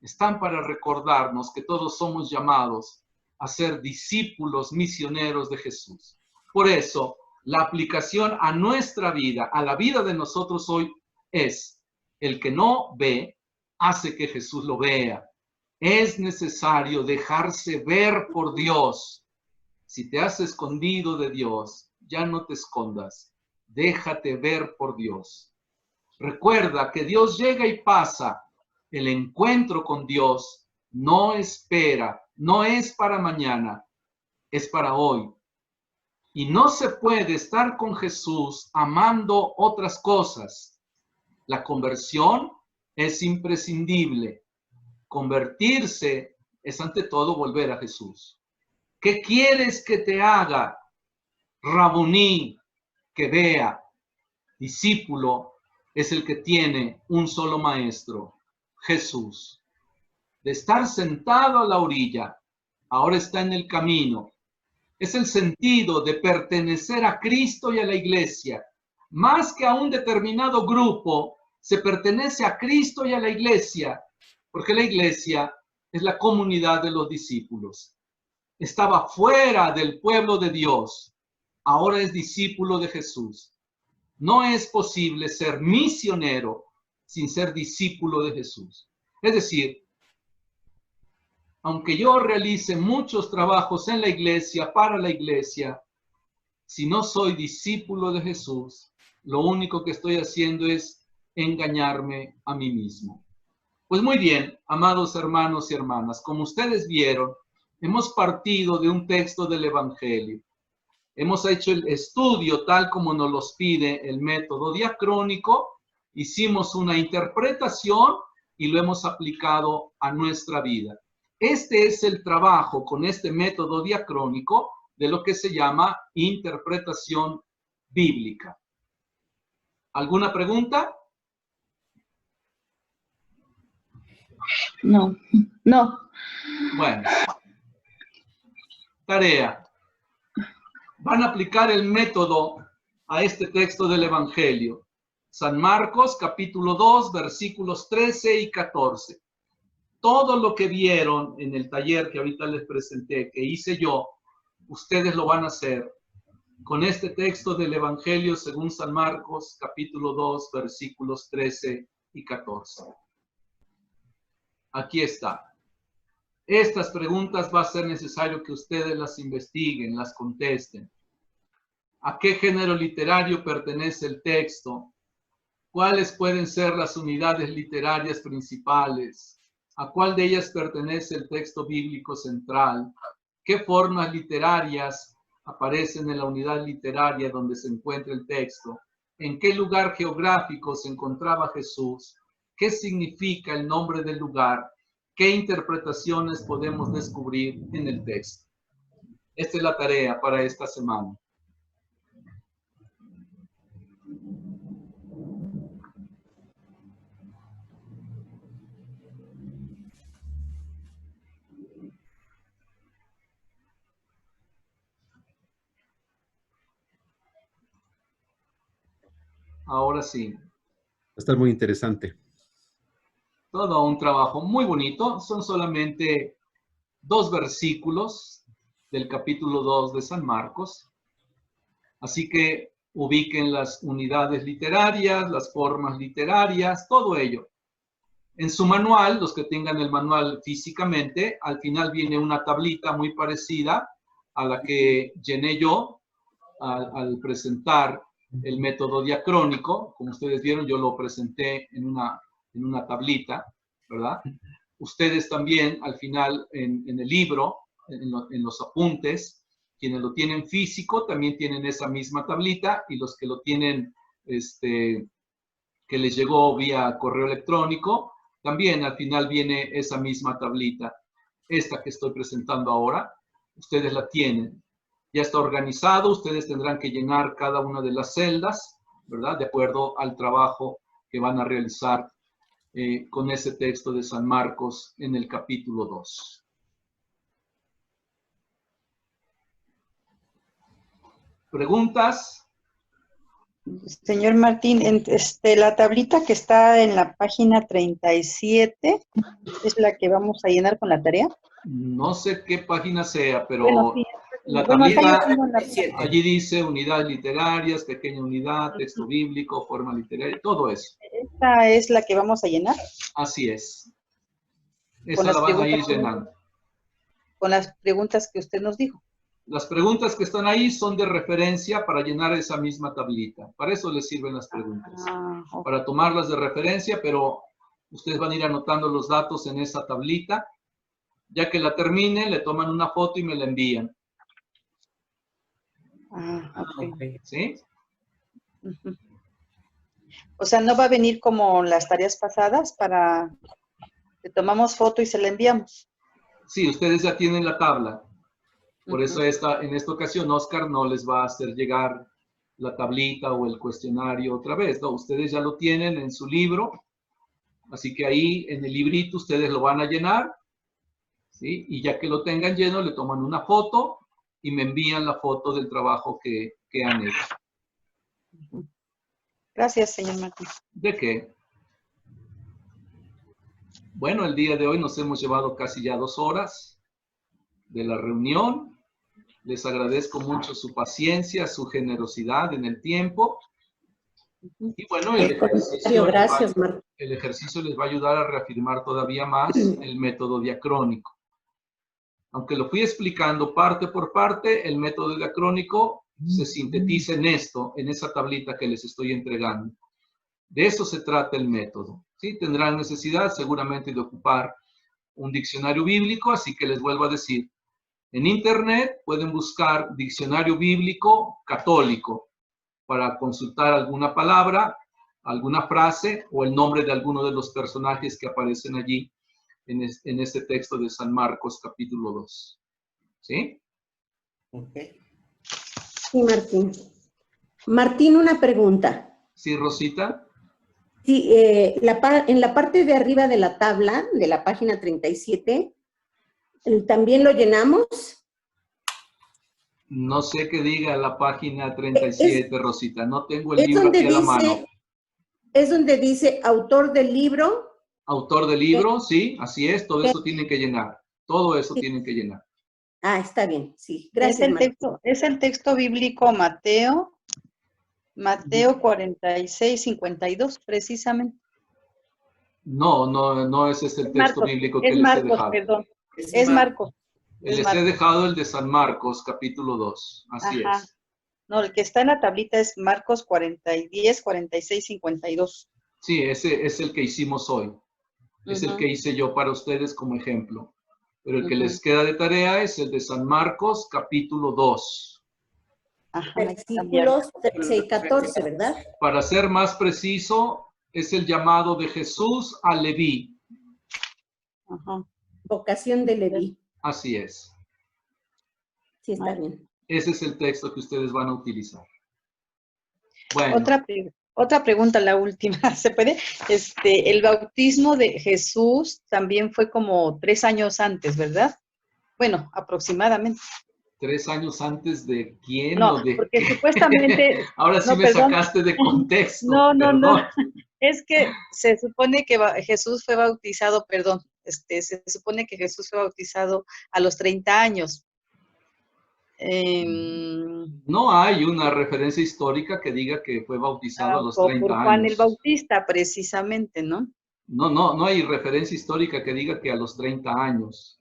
Están para recordarnos que todos somos llamados a ser discípulos misioneros de Jesús. Por eso, la aplicación a nuestra vida, a la vida de nosotros hoy, es: el que no ve, hace que Jesús lo vea. Es necesario dejarse ver por Dios. Si te has escondido de Dios, ya no te escondas. Déjate ver por Dios. Recuerda que Dios llega y pasa. El encuentro con Dios no espera, no es para mañana, es para hoy. Y no se puede estar con Jesús amando otras cosas. La conversión es imprescindible. Convertirse es ante todo volver a Jesús. ¿Qué quieres que te haga? Rabuní, que vea. Discípulo es el que tiene un solo maestro, Jesús. De estar sentado a la orilla, ahora está en el camino. Es el sentido de pertenecer a Cristo y a la iglesia. Más que a un determinado grupo, se pertenece a Cristo y a la iglesia, porque la iglesia es la comunidad de los discípulos. Estaba fuera del pueblo de Dios, ahora es discípulo de Jesús. No es posible ser misionero sin ser discípulo de Jesús. Es decir, aunque yo realice muchos trabajos en la iglesia, para la iglesia, si no soy discípulo de Jesús, lo único que estoy haciendo es engañarme a mí mismo. Pues muy bien, amados hermanos y hermanas, como ustedes vieron, hemos partido de un texto del Evangelio. Hemos hecho el estudio tal como nos los pide el método diacrónico, hicimos una interpretación y lo hemos aplicado a nuestra vida. Este es el trabajo con este método diacrónico de lo que se llama interpretación bíblica. ¿Alguna pregunta? No, no. Bueno. Tarea. Van a aplicar el método a este texto del Evangelio. San Marcos, capítulo 2, versículos 13 y 14. Todo lo que vieron en el taller que ahorita les presenté, que hice yo, ustedes lo van a hacer con este texto del Evangelio según San Marcos, capítulo 2, versículos 13 y 14. Aquí está. Estas preguntas va a ser necesario que ustedes las investiguen, las contesten. ¿A qué género literario pertenece el texto? ¿Cuáles pueden ser las unidades literarias principales? ¿A cuál de ellas pertenece el texto bíblico central? ¿Qué formas literarias aparecen en la unidad literaria donde se encuentra el texto? ¿En qué lugar geográfico se encontraba Jesús? ¿Qué significa el nombre del lugar? ¿Qué interpretaciones podemos descubrir en el texto? Esta es la tarea para esta semana. Ahora sí. Va a estar muy interesante. Todo un trabajo muy bonito. Son solamente 2 versículos del capítulo 2 de San Marcos. Así que ubiquen las unidades literarias, las formas literarias, todo ello. En su manual, los que tengan el manual físicamente, al final viene una tablita muy parecida a la que llené yo al presentar el método diacrónico. Como ustedes vieron, yo lo presenté en una tablita, ¿verdad? ustedes también al final en el libro, en los apuntes, quienes lo tienen físico también tienen esa misma tablita, y los que lo tienen, que les llegó vía correo electrónico, también al final viene esa misma tablita. Esta que estoy presentando ahora, ustedes la tienen. Ya está organizado, ustedes tendrán que llenar cada una de las celdas, ¿verdad? De acuerdo al trabajo que van a realizar con ese texto de San Marcos en el capítulo 2. ¿Preguntas? Señor Martín, la tablita que está en la página 37 es la que vamos a llenar con la tarea. No sé qué página sea, pero Bueno, sí, la bueno, acá tablita, yo tengo la- allí dice unidades literarias, pequeña unidad, texto bíblico, forma literaria, todo eso. Esta es la que vamos a llenar Así es. con Esa las la van a ir preguntas, llenando. con las preguntas que usted nos dijo. Las preguntas que están ahí son de referencia para llenar esa misma tablita. Para eso les sirven las preguntas. Ok. Para tomarlas de referencia, pero ustedes van a ir anotando los datos en esa tablita. Ya que la termine, le toman una foto y me la envían. Ok. ¿Sí? Ujú. O sea, no va a venir como las tareas pasadas para le tomamos foto y se la enviamos. Sí, ustedes ya tienen la tabla. Por eso en esta ocasión Oscar no les va a hacer llegar la tablita o el cuestionario otra vez. No, ustedes ya lo tienen en su libro. Así que ahí en el librito ustedes lo van a llenar. ¿Sí? Y ya que lo tengan lleno, le toman una foto y me envían la foto del trabajo que han hecho. Gracias, señor Martín. ¿De qué? Bueno, el día de hoy nos hemos llevado casi ya 2 horas de la reunión. Les agradezco mucho su paciencia, su generosidad en el tiempo. Y bueno, el ejercicio les va a ayudar a reafirmar todavía más el método diacrónico. Aunque lo fui explicando parte por parte, el método diacrónico se sintetiza en esto, en esa tablita que les estoy entregando. De eso se trata el método. ¿Sí? Tendrán necesidad seguramente de ocupar un diccionario bíblico, así que les vuelvo a decir, en internet pueden buscar diccionario bíblico católico para consultar alguna palabra, alguna frase o el nombre de alguno de los personajes que aparecen allí en este texto de San Marcos capítulo 2. ¿Sí? Ok. Sí, Martín. Martín, una pregunta. Sí, Rosita. Sí, en la parte de arriba de la tabla, de la página 37, ¿también lo llenamos? No sé qué diga la página 37, Rosita. No tengo el libro aquí a la mano. Es donde dice autor del libro. Autor del libro, sí, así es. Todo eso tienen que llenar. Todo eso tienen que llenar. Ah, está bien, sí. Gracias, Es el texto bíblico Mateo 46:52, precisamente. No ese es el texto bíblico que les he dejado. Perdón. Es Marcos. Les he dejado el de San Marcos, capítulo 2. Así es. No, el que está en la tablita es Marcos 46:52. Sí, ese es el que hicimos hoy. Es el que hice yo para ustedes como ejemplo. Pero el que les queda de tarea es el de San Marcos, capítulo 2. Versículos 13 y 14, ¿verdad? Para ser más preciso, es el llamado de Jesús a Leví. Vocación de Leví. Así es. Sí, está bien. Ese es el texto que ustedes van a utilizar. Bueno. Otra pregunta, la última. ¿Se puede? El bautismo de Jesús también fue como 3 años antes, ¿verdad? Bueno, aproximadamente. 3 años antes de quién no, o de porque supuestamente. Ahora sí me sacaste de contexto. No. Es que se supone que Jesús fue bautizado, se supone que Jesús fue bautizado a los 30 años. No hay una referencia histórica que diga que fue bautizado a los 30 por años. Juan el Bautista, precisamente, ¿no? No hay referencia histórica que diga que a los 30 años.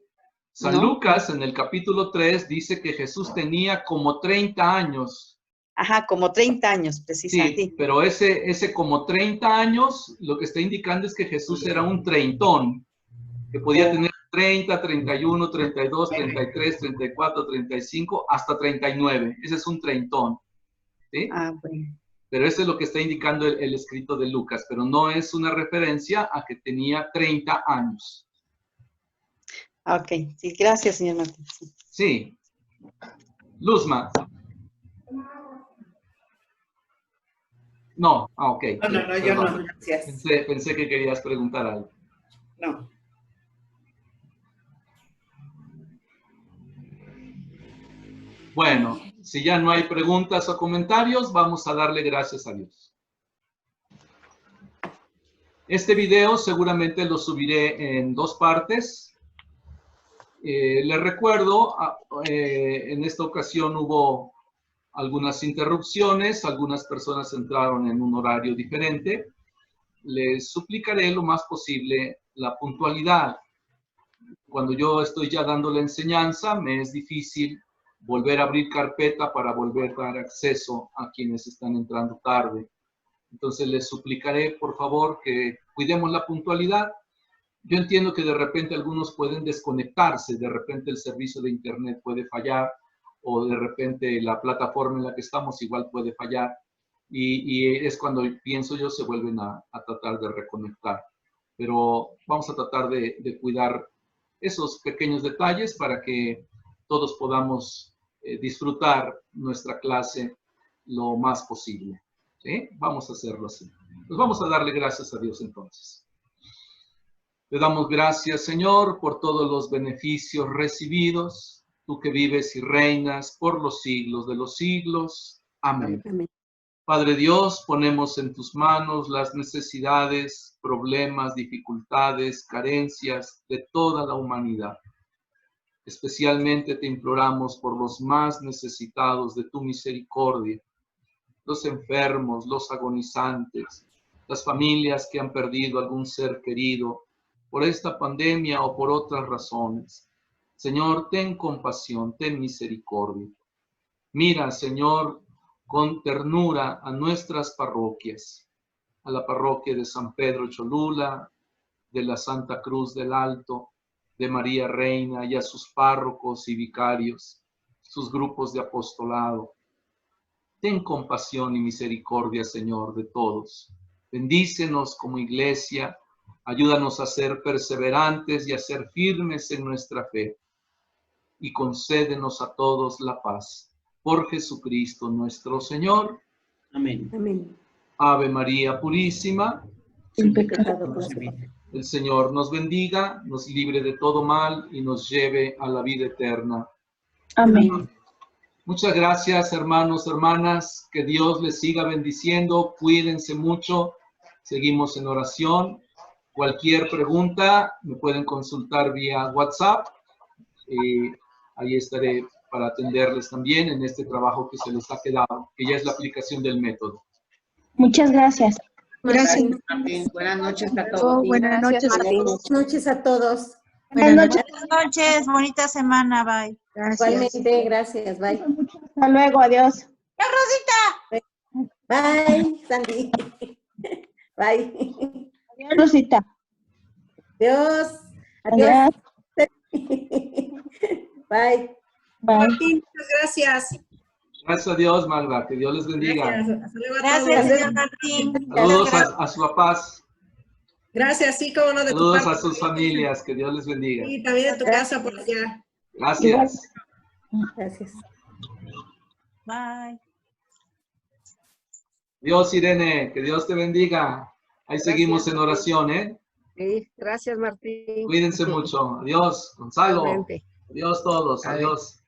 San Lucas, en el capítulo 3, dice que Jesús tenía como 30 años. Ajá, como 30 años, precisamente. Sí, pero ese como 30 años, lo que está indicando es que Jesús era un treintón. que podía tener 30, 31, 32, 33, 34, 35, hasta 39. Ese es un treintón. ¿Sí? Ah, bueno. Pero eso es lo que está indicando el escrito de Lucas, pero no es una referencia a que tenía 30 años. Ok, sí, gracias, señor Martín. Sí. Luzma. No, ok. No, yo no, gracias. Pensé que querías preguntar algo. No. Bueno, si ya no hay preguntas o comentarios, vamos a darle gracias a Dios. Este video seguramente lo subiré en 2 partes. Les recuerdo, en esta ocasión hubo algunas interrupciones, algunas personas entraron en un horario diferente. Les suplicaré lo más posible la puntualidad. Cuando yo estoy ya dando la enseñanza, me es difícil volver a abrir carpeta para volver a dar acceso a quienes están entrando tarde. Entonces les suplicaré, por favor, que cuidemos la puntualidad. Yo entiendo que de repente algunos pueden desconectarse, de repente el servicio de internet puede fallar, o de repente la plataforma en la que estamos igual puede fallar, y es cuando pienso yo se vuelven a tratar de reconectar. Pero vamos a tratar de cuidar esos pequeños detalles para que todos podamos disfrutar nuestra clase lo más posible. ¿Sí? Vamos a hacerlo así. Pues vamos a darle gracias a Dios entonces. Le damos gracias, Señor, por todos los beneficios recibidos, tú que vives y reinas por los siglos de los siglos. Amén. Amén. Padre Dios, ponemos en tus manos las necesidades, problemas, dificultades, carencias de toda la humanidad. Especialmente te imploramos por los más necesitados de tu misericordia, los enfermos, los agonizantes, las familias que han perdido algún ser querido por esta pandemia o por otras razones. Señor, ten compasión, ten misericordia. Mira, Señor, con ternura a nuestras parroquias, a la parroquia de San Pedro Cholula, de la Santa Cruz del Alto, de María Reina y a sus párrocos y vicarios, sus grupos de apostolado. Ten compasión y misericordia, Señor, de todos. Bendícenos como iglesia, ayúdanos a ser perseverantes y a ser firmes en nuestra fe. Y concédenos a todos la paz. Por Jesucristo nuestro Señor. Amén. Amén. Ave María Purísima. Sin pecado concebida. El Señor nos bendiga, nos libre de todo mal y nos lleve a la vida eterna. Amén. Muchas gracias, hermanos, hermanas. Que Dios les siga bendiciendo. Cuídense mucho. Seguimos en oración. Cualquier pregunta me pueden consultar vía WhatsApp. Ahí estaré para atenderles también en este trabajo que se les ha quedado, que ya es la aplicación del método. Muchas gracias. Gracias. Buenas noches a todos. Buenas noches, Martín. Buenas noches a todos. Buenas noches. Buenas noches, bonita semana, bye. Igualmente, gracias, bye. Hasta luego, adiós. ¡Ya, Rosita! Bye, Sandy. Bye. Adiós, Rosita. Adiós. Adiós. Bye. Bye. Martín, muchas gracias. Gracias a Dios, Magda. Que Dios les bendiga. Gracias. Hasta luego a Gracias, todos. señor Martín. Saludos a sus papás. Gracias, sí, como no, de tu Saludos parte. a sus familias. Que Dios les bendiga. Y también de tu casa por allá. Gracias. Gracias. Bye. Dios, Irene. Que Dios te bendiga. Ahí seguimos en oración, ¿eh? Sí, gracias, Martín. Cuídense mucho. Adiós, Gonzalo. Igualmente. Adiós todos. Adiós.